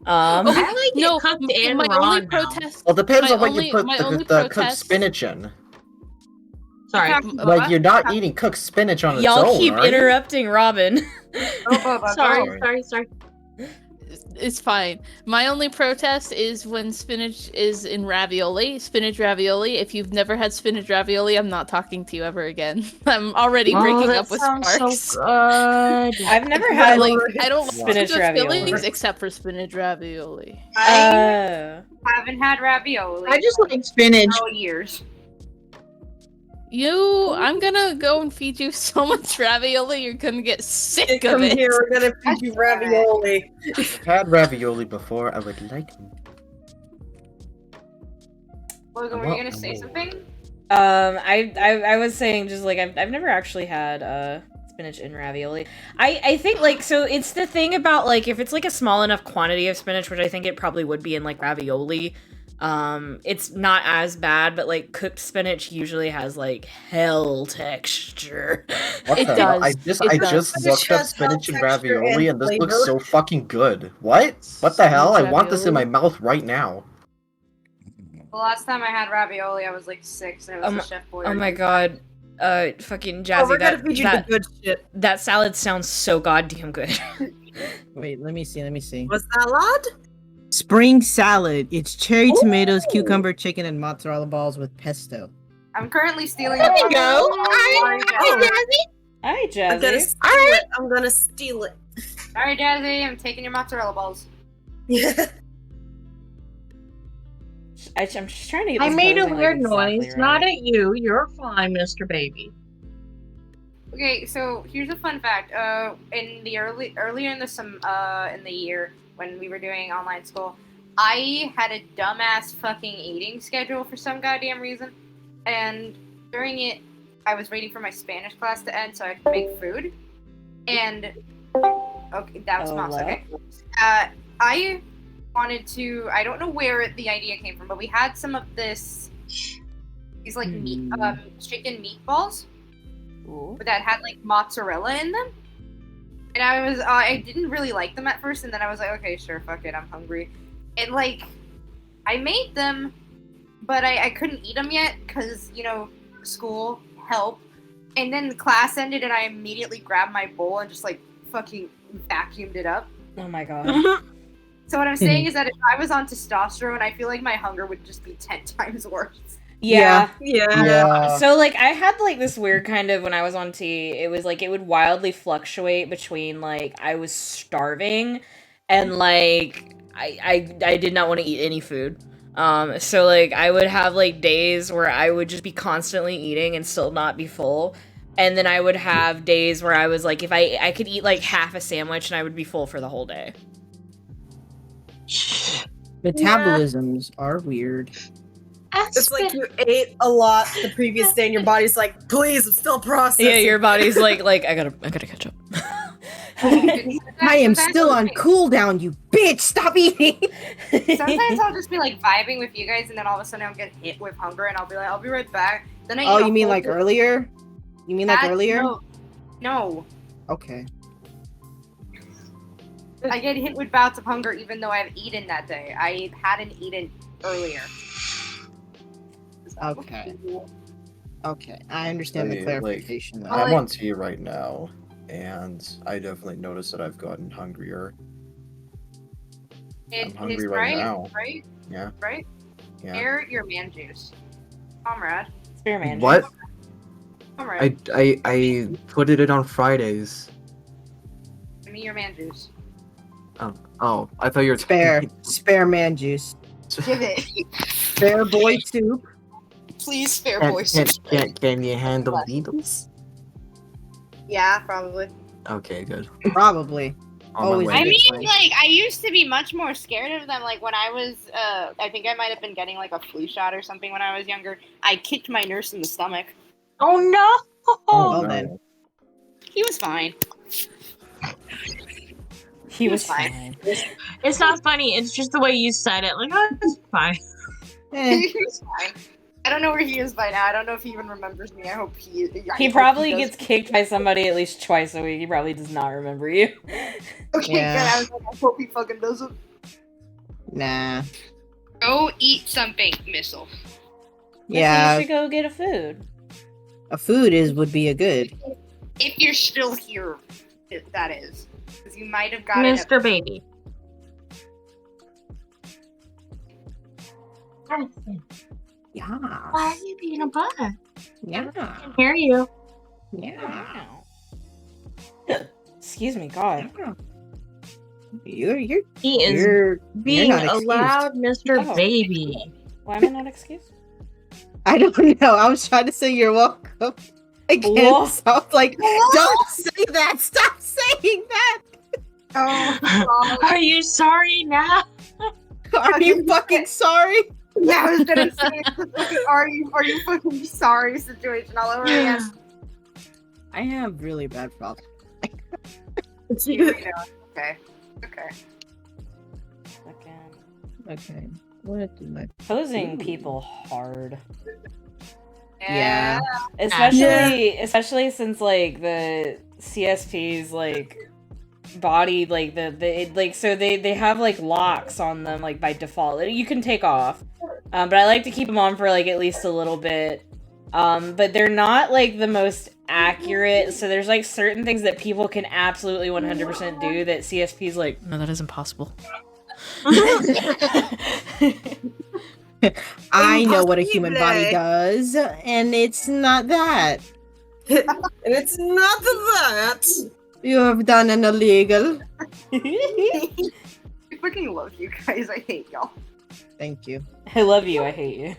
I like it No, cooked and my raw only now. protest. Well, depends My on what only- you put my the only cooked protest- spinach in. Sorry. Like you're not eating cooked spinach on its Y'all own, keep are you? interrupting Robin. Sorry. It's fine. My only protest is when spinach is in ravioli. Spinach ravioli. If you've never had spinach ravioli, I'm not talking to you ever again. I'm already breaking up with Sparks. So good. I've never had Like, I don't spinach spinach ravioli. fillings except for spinach ravioli. I haven't had ravioli. I just like spinach. in years. I'm gonna go and feed you so much ravioli, you're gonna get sick of Come it. here, we're gonna feed you ravioli. I've had ravioli before. I would like. Logan, were you gonna say something? I was saying just like I've never actually had spinach in ravioli. I think like so it's the thing about like if it's like a small enough quantity of spinach, which I think it probably would be in like ravioli. It's not as bad, but like cooked spinach usually has like hell texture. What It the does. hell? I It just does. looked It up has spinach and texture ravioli, and and this looks flavor. so fucking good. What? What the hell? I Spinach want this in my ravioli? mouth right now. The last time I had ravioli, I was like 6, and it was the Chef Boyardee. Oh my god. Fucking Oh, Jazzy, we're gonna feed you the good shit. that salad sounds so goddamn good. Wait, let me see. What's salad? Spring salad. It's cherry tomatoes, cucumber, chicken, and mozzarella balls with pesto. I'm currently stealing. There you go. Sorry, Hi, I'm gonna Jazzy. steal it. I'm gonna steal it. Jazzy. I'm taking your mozzarella balls. I'm just trying to get I this made a posing, like, weird exactly noise, right. not at you. You're fine, Mr. Baby. Okay, so here's a fun fact. In the earlier in the year when we were doing online school, I had a dumbass fucking eating schedule for some goddamn reason, and during it, I was waiting for my Spanish class to end so I could make food. And okay, that was mouse. Okay, I wanted to. I don't know where the idea came from, but we had some of these like meat, chicken meatballs. Ooh. That had like mozzarella in them, and I didn't really like them at first, and then I was like, okay, sure, fuck it, I'm hungry, and like I made them, but I couldn't eat them yet because school help, and then class ended, and I immediately grabbed my bowl and just like fucking vacuumed it up. Oh my god. So what I'm saying is that if I was on testosterone, I feel like my hunger would just be 10 times worse. Yeah. Yeah. So like I had like this weird kind of when I was on T, it was like it would wildly fluctuate between like I was starving and like I did not want to eat any food. So like I would have like days where I would just be constantly eating and still not be full. And then I would have days where I was like if I could eat like half a sandwich and I would be full for the whole day. Metabolisms are weird. It's like you ate a lot the previous day and your body's like, please, I'm still processing. Yeah, your body's like I gotta catch up. I am still on cooldown, you bitch! Stop eating! Sometimes I'll just be like vibing with you guys, and then all of a sudden I'll get hit with hunger, and I'll be like, I'll be right back. Then I eat you mean like earlier? You mean like earlier? No. Okay. I get hit with bouts of hunger even though I've eaten that day. I hadn't eaten earlier. Okay. Okay, I understand the clarification. Like, I'm on T right now, and I definitely noticed that I've gotten hungrier. I'm hungry right now. Right? Yeah. Right? Yeah. Air your man juice. Comrade. Spearman. What? Comrade. I put it in on Fridays. Give me your man juice. Oh, I thought you were spare man juice. Give it. Spare boy soup. Please spare boy soup. Can you handle needles? Yeah, probably. Okay, good. Probably. Always. I mean, like, I used to be much more scared of them. Like, when I was, I think I might have been getting, like, a flu shot or something when I was younger. I kicked my nurse in the stomach. Oh, no! Oh, then. He was fine. He was fine. It's not funny. It's just the way you said it. Like, oh, it's fine. He was fine. I don't know where he is by now. I don't know if he even remembers me. I hope he. He probably gets kicked by somebody at least twice a week. He probably does not remember you. Okay, good. I was like, I hope he fucking doesn't. Nah. Go eat something, Missile. Yeah. You should go get a food. A food would be a good. If you're still here, that is. Because you might have gotten Mr. Baby. Yeah. Why are you being a butt? Yeah. I can hear you. Yeah. Excuse me, God. He is being not a excused. loud Mr. Oh. Baby. Why am I not excused? I don't know. I was trying to say you're welcome. Again, What? so I was like, don't say that. Stop saying that. Oh, Are you sorry now? Are you fucking sorry? yeah, I was gonna say, it's the fucking are you fucking sorry situation all over again. I have really bad problems. Okay. Okay. Okay. What do I? Posing people hard. Yeah. Especially since like the CSP's like body like so they have like locks on them like by default. You can take off. But I like to keep them on for like at least a little bit. But they're not like the most accurate, so there's like certain things that people can absolutely 100% do that CSP's like, no, that isn't possible. I know what a human body does, and it's not that. And it's not that. You have done an illegal. I fucking love you guys. I hate y'all. Thank you. I love you, I hate you.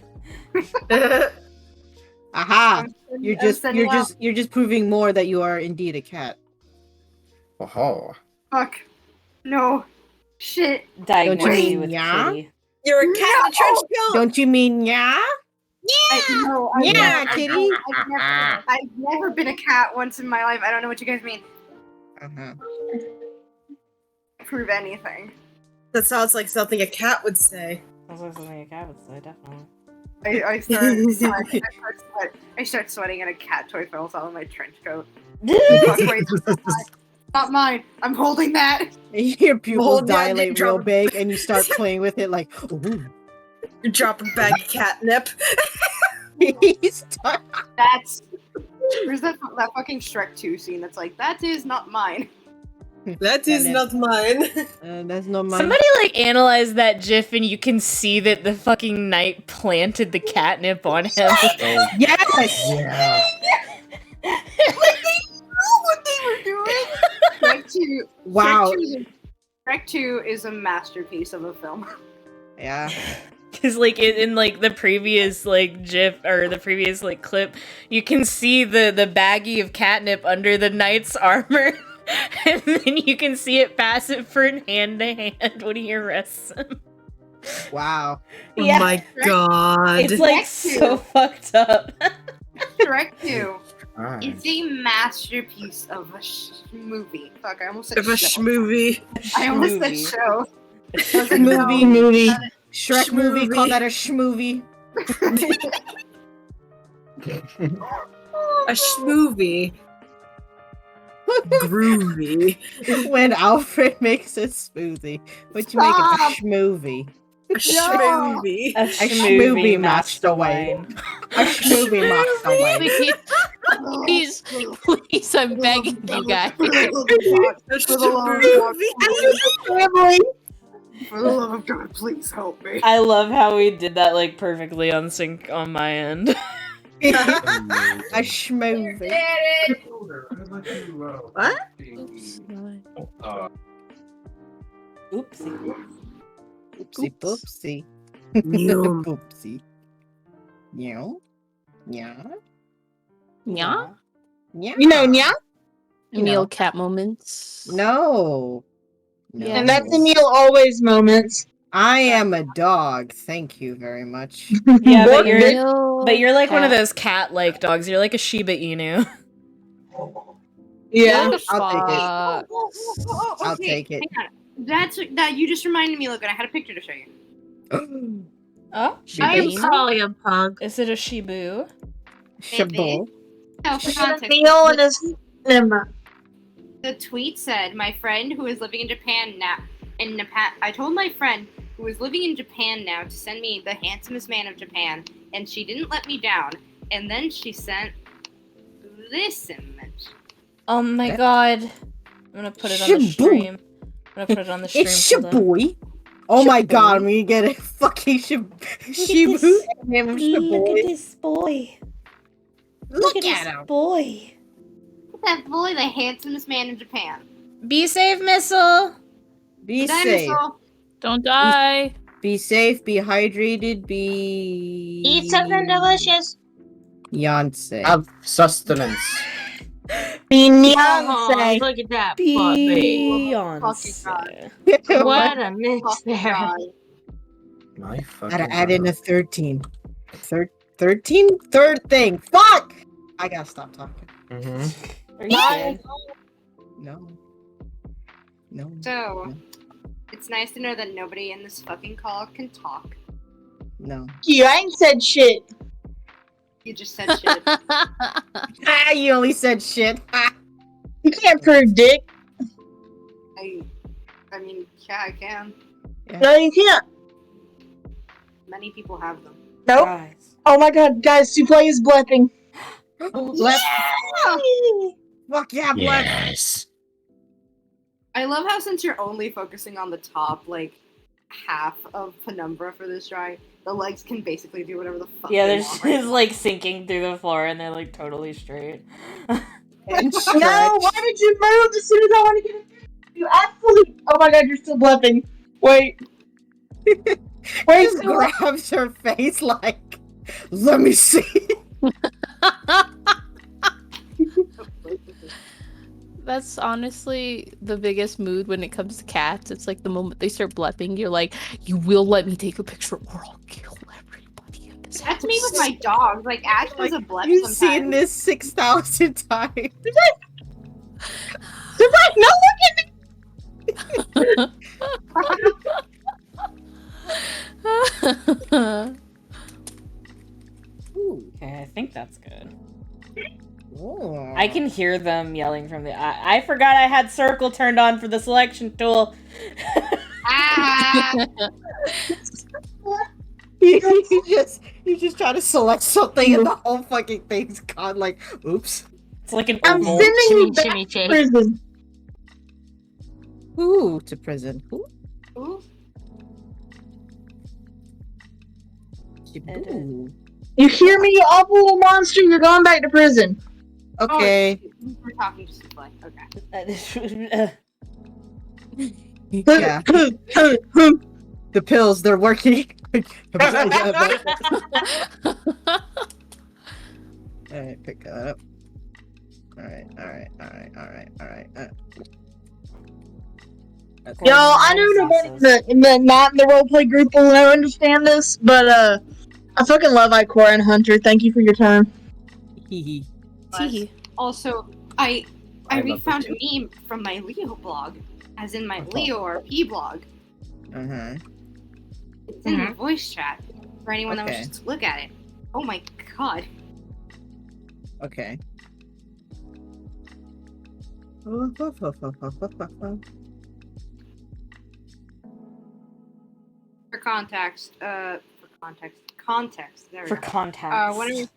Aha! I'm You're sending out- just proving more that you are indeed a cat. Oh. Fuck. No. Shit. Diagnose mean you with yeah? kitty. You're a cat in a trench coat. Don't you mean yeah? No, Yeah, kitty. I've never been a cat once in my life. I don't know what you guys mean. Uh-huh. Prove anything. That sounds like something a cat would say. Sounds like something a cat would say, definitely. I start sweating and a cat toy falls out of my trench coat. Dude! Fuck, wait, not mine. I'm holding that. Your pupils Hold down, dilate drop real it. big, and you start playing with it like, ooh. You drop a bag of catnip. That's there's that fucking Shrek 2 scene that's like, that is not mine. That is not mine. That's not mine. Somebody like analyze that GIF and you can see that the fucking knight planted the catnip on him. Oh, Yes! yeah. Like they knew what they were doing. Shrek 2. Wow. Shrek 2 is a masterpiece of a film. Yeah. Cause like in like the previous like GIF or the previous like clip, you can see the baggie of catnip under the knight's armor. And then you can see it pass it from hand to hand when he arrests him. Wow. Yeah. Oh my god. It's like so fucked up. Shrek 2 Alright. is a masterpiece of a movie. Fuck, I almost said Of a show. schmovie. I almost said Schmovie. show. Movie. Shrek Schmovie. movie, call that a schmovie. A schmovie. Groovy. When Alfred makes a smoothie, what you make it a schmovie? A schmovie. A schmovie matched away. A schmovie matched away. Please, please, I'm begging you guys. A schmovie. Family. For the love of God, please help me. I love how we did that like perfectly on sync on my end. A schmovie. What? Oopsie. Oopsie poopsie. Yum. Poopsie. Meow. Meow. Yeah? Meow. You know, yeah? Emil cat moments. No. No. Yeah. And that's Emil always moments. I am a dog. Thank you very much. Yeah, but you're Emil like one of cat. those cat-like dogs. You're like a Shiba Inu. Yeah. I'll take it. I'll Okay, take it. hang on. That you just reminded me, Logan. I had a picture to show you. Oh, I'm Inu? calling a pug. is it a Shibu? Shabul. No, for context, Emil and his Nimmer. the tweet said, "My friend who is living in Japan now." In Nepal, I told my friend who is living in Japan now to send me the handsomest man of Japan, and she didn't let me down. And then she sent this image. Oh my god. I'm gonna put it on the Shibu. stream. I'm gonna put it on the stream. It's Hold on. Shaboy. Oh my Shaboy. god, we get a fucking Shibu. this- Name of Look at Shaboy. this boy. Look at at this him. boy. That boy, the handsomest man in Japan. Be safe, missile. Be safe. Dinosaur. Don't die. Be safe, be hydrated, be... Eat something delicious. Beyonce. Have sustenance. Be Oh, Beyonce. look at that puppy. Beyonce. What a mix Fuck there. God. My fucking Gotta add in God. a 13. 13? Third thing. Fuck! I gotta stop talking. Mhm. Are you good? No. No. So, it's nice to know that nobody in this fucking call can talk. No. You ain't said shit. You just said shit. Ah, you only said shit. Ah. You can't prove dick. I mean, yeah, I can. No, you can't. Many people have them. Nope. Guys. Oh my god, guys, Souffle is blepping. Blep. Fuck yeah, Blep. Yes. I love how since you're only focusing on the top, like, half of Penumbra for this try, the legs can basically do whatever the fuck Yeah, they they're want. just like sinking through the floor and they're like totally straight. And No, stretch. why did you move as soon as I want to get it? You absolutely. Oh my god, you're still blepping. Wait. Wait, Just grabs her face like, let me see. that's honestly the biggest mood when it comes to cats. It's like the moment they start blepping, you're like, you will let me take a picture or I'll kill everybody in this That's me with house." my dogs. Like Ash does a blep You've sometimes. seen this 6,000 times. Surprise! No, look at me! Okay, I think that's good. Ooh. I can hear them yelling from the. I forgot I had circle turned on for the selection tool. Ah! you just try to select something and the whole fucking thing's gone. Like, oops. It's like an I'm oval. sending you Shimmy, back shimmy, to prison. Who to prison? Who? Ooh. Ooh. You hear me, you awful little monster? You're going back to prison. Okay. Oh, we're talking just to play. Okay. Yeah. The pills, they're working. Alright, pick that up. Alright. Yo, I know nobody not in the roleplay group will understand this, but I fucking love Ikora and Hunter. Thank you for your time. Hee Tee. Also, I I love refound it a meme from my Leo blog, as in my Oh. Leo RP blog. Uh-huh. It's in the voice chat for anyone that Okay. wishes to look at it. Oh my god. Okay. For context, there we For go. context.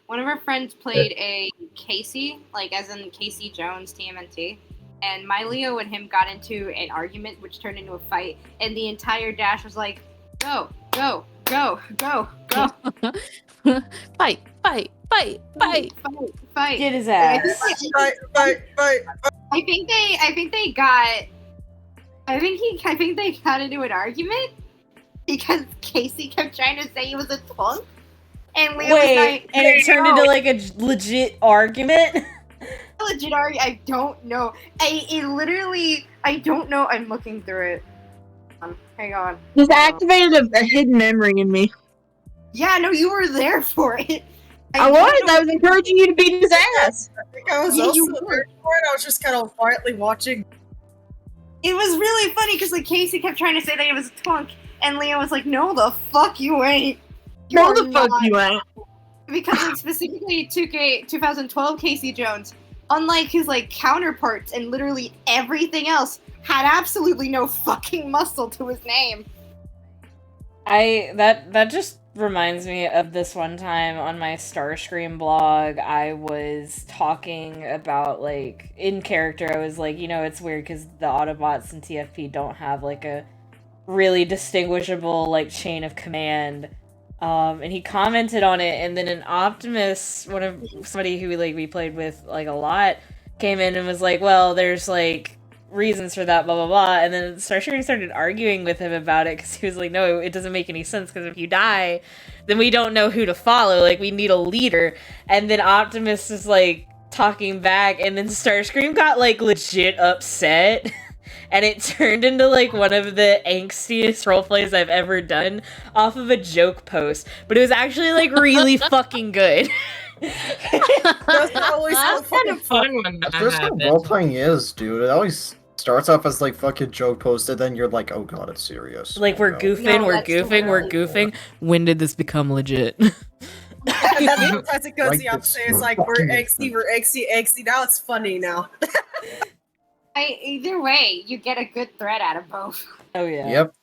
One of our friends played a Casey, like as in Casey Jones TMNT, and my Leo and him got into an argument which turned into a fight, and the entire dash was like, go, go, go, go, go, Fight, fight, fight, fight. fight. Get his I ass. think they got into an argument because Casey kept trying to say he was a twunk, and Leo was Wait, like, and it turned into like a legit argument? legit argument. I don't know. I don't know. I'm looking through it. Hang on. Just activated a hidden memory in me. Yeah, no, you were there for it. I was encouraging you to beat his ass. I think I was Yeah, also you there for it. I was just kind of quietly watching. It was really funny because like Casey kept trying to say that he was a twunk, and Leo was like, "No, the fuck you ain't." No, You're the fuck not." you ain't. Because like specifically 2K 2012 Casey Jones, unlike his like counterparts and literally everything else, had absolutely no fucking muscle to his name. That just reminds me of this one time on my Starscream blog. I was talking about, like, in character, I was like, you know, it's weird because the Autobots in TFP don't have, like, a really distinguishable, like, chain of command. And he commented on it, and then an Optimus, somebody who, like, we played with, like, a lot, came in and was like, well, there's, like, reasons for that, blah blah blah, and then Starscream started arguing with him about it because he was like, no, it doesn't make any sense because if you die, then we don't know who to follow, like we need a leader. And then Optimus is like talking back, and then Starscream got like legit upset and it turned into like one of the angstiest roleplays I've ever done off of a joke post, but it was actually like really fucking good. That's always so That's kind of fun when that That's just how happens. role playing is, dude. It always starts off as like fucking joke posted, then you're like, oh god, it's serious. Like, we're No. goofing, No, we're that's goofing, we're totally- goofing. When did this become legit? And then sometimes it goes Like the this opposite. It's like we're angsty. Now it's funny now. Either way, you get a good thread out of both. Oh yeah. Yep.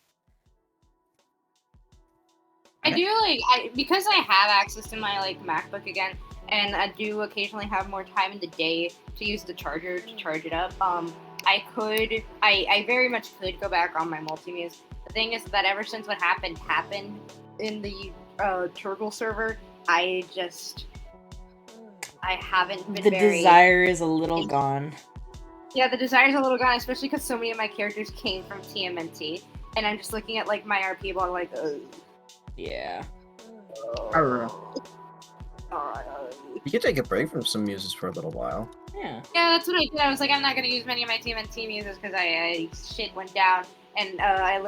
I do because I have access to my like MacBook again, and I do occasionally have more time in the day to use the charger to charge it up. I very much could go back on my Multimuse. The thing is that ever since what happened in the Turgle server, I haven't been The very... desire is a little gone. Yeah, the desire's a little gone, especially because so many of my characters came from TMNT, and I'm just looking at like my RP blog like, ugh. Yeah. You could take a break from some muses for a little while. Yeah. Yeah, that's what I did. I was like, I'm not gonna use many of my TMNT muses because I shit went down, and I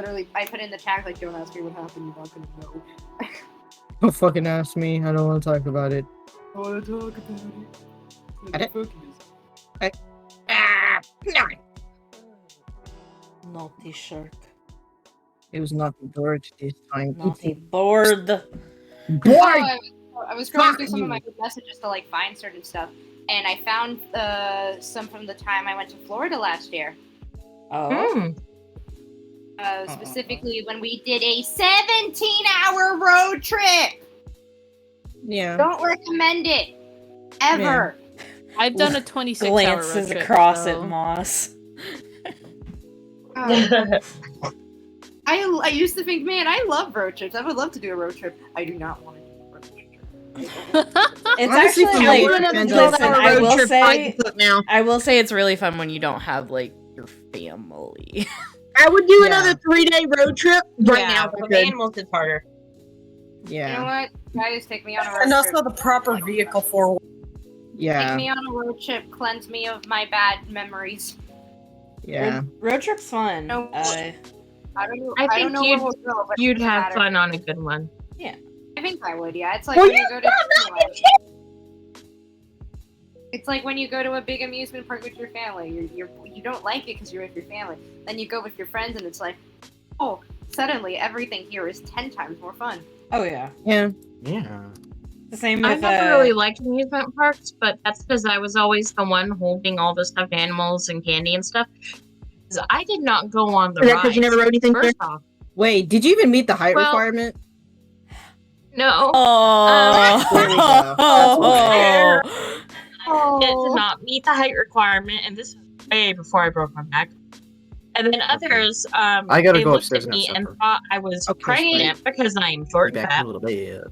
put in the tag like, don't ask me what happened. You're not gonna know. Don't fucking ask me. I don't want to talk about it. I want to talk about it. No. Naughty shark. It was not the bird this time. Naughty board. Boy! I was scrolling Fuck through some of you. my messages to like find certain stuff, and I found some from the time I went to Florida last year. Oh. Specifically when we did a 17-hour road trip. Yeah. Don't recommend it ever. I've done a 26-hour Glances road trip, across so- at Moss. I used to think, man, I love road trips. I would love to do a road trip. I do not want to do a road trip. It's Honestly, actually for like, me, We're gonna depends go on on the a I road will trip say- I took now. I will say it's really fun when you don't have like your family. I would do Yeah. another 3-day road trip right now. if I With could. animals, it's harder. You know Yeah. what? Guys, take me on a road And trip. also the proper vehicle for. Take Yeah. me on a road trip. Cleanse me of my bad memories. Yeah. Road trip's fun. No. I don't know. I I don't think know where we'll go, but it You'd doesn't have matter. fun on a good one. I think I would. Yeah, it's like Well, when you you go to. It's like when you go to a big amusement park with your family. You don't like it because you're with your family. Then you go with your friends, and it's like, oh, suddenly everything here is 10 times more fun. Oh yeah. Yeah. Yeah. The same I with never really liked amusement parks, but that's because I was always the one holding all the stuffed animals and candy and stuff. 'Cause I did not go on the Is that ride. because you never rode anything there? First off, Wait, did you even meet the height Well- requirement? no. Oh. There we go. It did not meet the height requirement, and this was way before I broke my back. And then others, I gotta they go looked upstairs at and me have and supper. thought I was Okay, pregnant because I am short Be and back in fat. a little bit.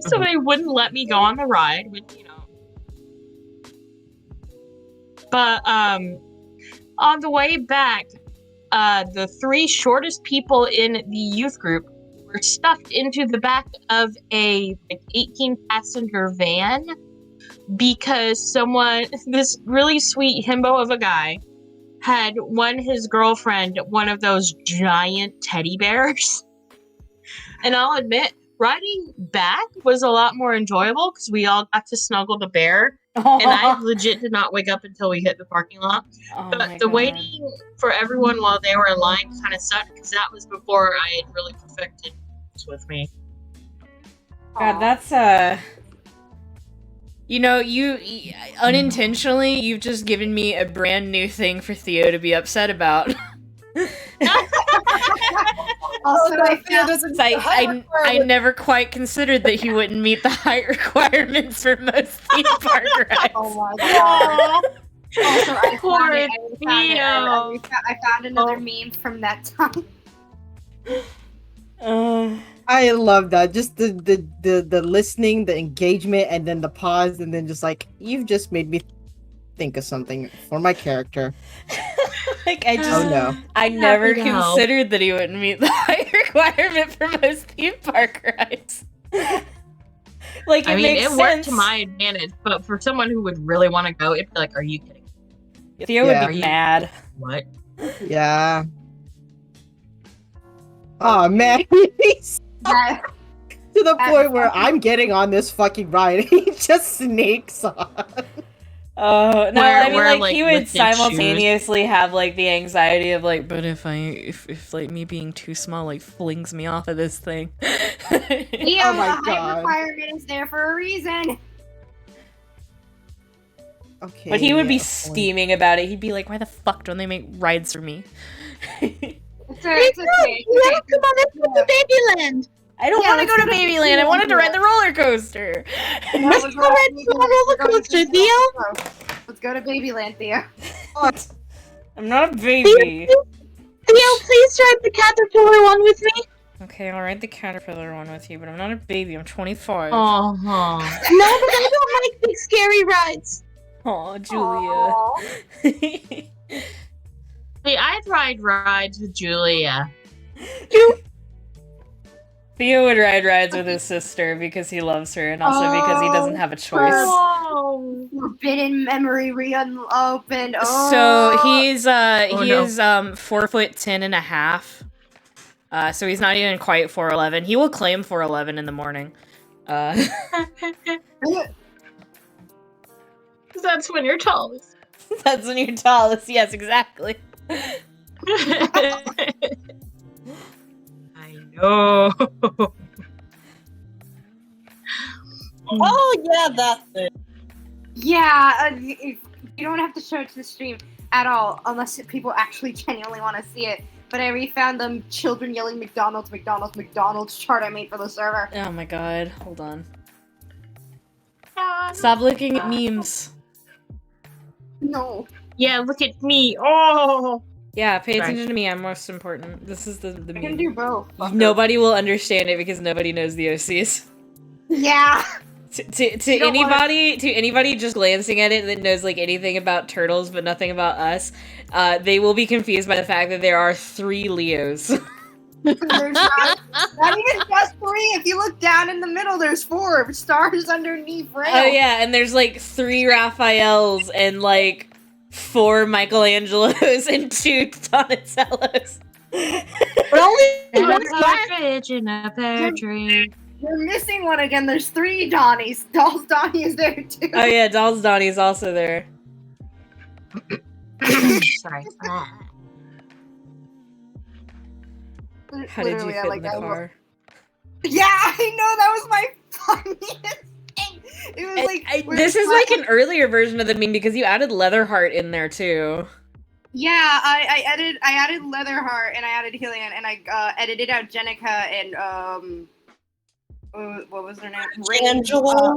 So they wouldn't let me go on the ride, which, you know. But on the way back, the 3 shortest people in the youth group were stuffed into the back of a 18-passenger van because this really sweet himbo of a guy, had won his girlfriend one of those giant teddy bears. And I'll admit, riding back was a lot more enjoyable because we all got to snuggle the bear, and I legit did not wake up until we hit the parking lot. Oh But my the God. waiting for everyone while they were in line kind of sucked because that was before I had really perfected this with me. God, that's you know, you unintentionally, you've just given me a brand new thing for Theo to be upset about. Also, I found It's like, I never quite considered that he wouldn't meet the height requirements for most theme park rides. Oh my god. Also, I Poor found it. Theo. I found another meme from that time. I love that. Just the listening, the engagement, and then the pause, and then just like, you've just made me think of something for my character. Like, I just, Oh no. I never Happy to help. considered that he wouldn't meet the height requirement for most theme park rides. Like, it I mean, makes it sense. worked to my advantage, but for someone who would really want to go, it'd be like, are you kidding? Theo Yeah. would be mad. What? Yeah. Oh man. Yeah. To the point where I'm getting on this fucking ride. He just sneaks on. Oh no! Where- I mean, where, like he like, would lifted shoes. simultaneously have like the anxiety of like, but if like me being too small like flings me off of this thing. Theo, Oh my the height God. requirement is there for a reason. Okay. But he would be yeah, steaming about it. He'd be like, "Why the fuck don't they make rides for me?" It's okay. You wanna come on let's go to Babyland. I don't Yeah, want to let's go to go to Babyland. I wanted to ride the roller coaster. Let's go ride the roller coaster, Theo. Let's go to Babyland, Theo. I'm not a baby. Theo, please ride the caterpillar one with me. Okay, I'll ride the caterpillar one with you, but I'm not a baby. I'm 25. Uh-huh. No, but I don't like big scary rides. Aw, Julia. See, I'd ride rides with Julia. Theo would ride rides with his sister because he loves her, and also because he doesn't have a choice. Oh. Forbidden memory reopened. Oh. So he's Oh, no. 4'10" and a half. So he's not even quite 4'11". He will claim 4'11" in the morning. That's when you're tallest. That's when you're tallest. Yes, exactly. I know. Oh yeah, that's it. Yeah, you don't have to show it to the stream at all, unless people actually genuinely want to see it. But I refound the children yelling McDonald's, McDonald's, McDonald's chart I made for the server. Oh my god, hold on. Stop looking at memes. No. Yeah, look at me. Oh. Yeah, pay Sorry. attention to me. I'm most important. This is the I can meme. do both. Nobody will understand it because nobody knows the OCs. Yeah. To anybody just glancing at it that knows like anything about turtles but nothing about us, they will be confused by the fact that there are 3 Leos. There's not even just 3. If you look down in the middle, there's 4 stars underneath Rail. Oh yeah, and there's like 3 Raphaels and like 4 Michelangelos and 2 Donatellos. But only And one a partridge in a pear tree. You're missing one again. There's 3 Donnies. Doll's Donnie is there too. Oh yeah, Doll's Donnie is also there. Sorry. How did you Literally, fit in the car? Yeah, I know, that was my funniest thing. It was like This is like an earlier version of the meme because you added Leatherheart in there too. Yeah, I added Leatherheart and I added Hillian and I edited out Jenica and what was her name? Angela.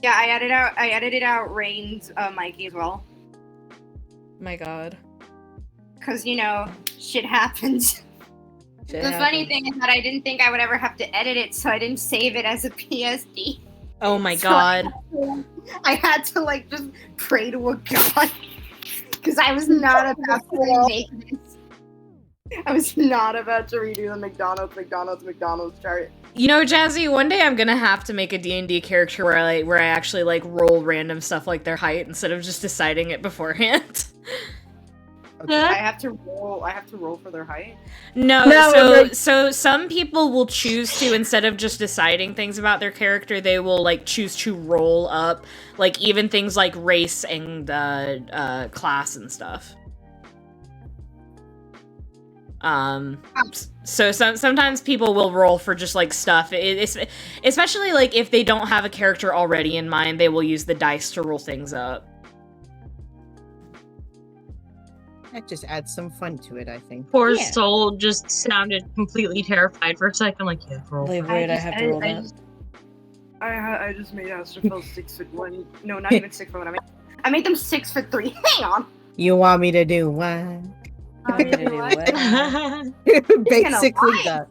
I edited out Rain's Mikey as well. My god. Cause you know, shit happens. Shit The funny happens. thing is that I didn't think I would ever have to edit it, so I didn't save it as a PSD. Oh my So god. I had to like just pray to a god. Because I was not about to remake this. I was not about to redo the McDonald's chart. You know, Jazzy, one day I'm gonna have to make a D&D character where I actually like roll random stuff like their height instead of just deciding it beforehand. Okay, I have to roll for their height. No, so some people will choose to, instead of just deciding things about their character, they will like choose to roll up like even things like race and class and stuff. So sometimes people will roll for just like stuff. It's especially like if they don't have a character already in mind, they will use the dice to roll things up. That just adds some fun to it, I think. Poor soul just sounded completely terrified for a second. Like, yeah, roll. Wait, I have to roll that. I just made Astrofel 6'1". No, not even 6'1". I made them 6'3". Hang on. You want me to do what? Basically that.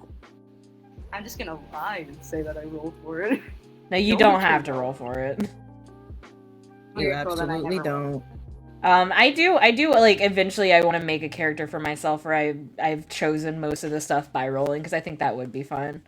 I'm just gonna lie and say that I rolled for it. No, you don't have to roll for it. You Okay, cool, then I absolutely never don't. I do like eventually I want to make a character for myself where I've chosen most of the stuff by rolling because I think that would be fun.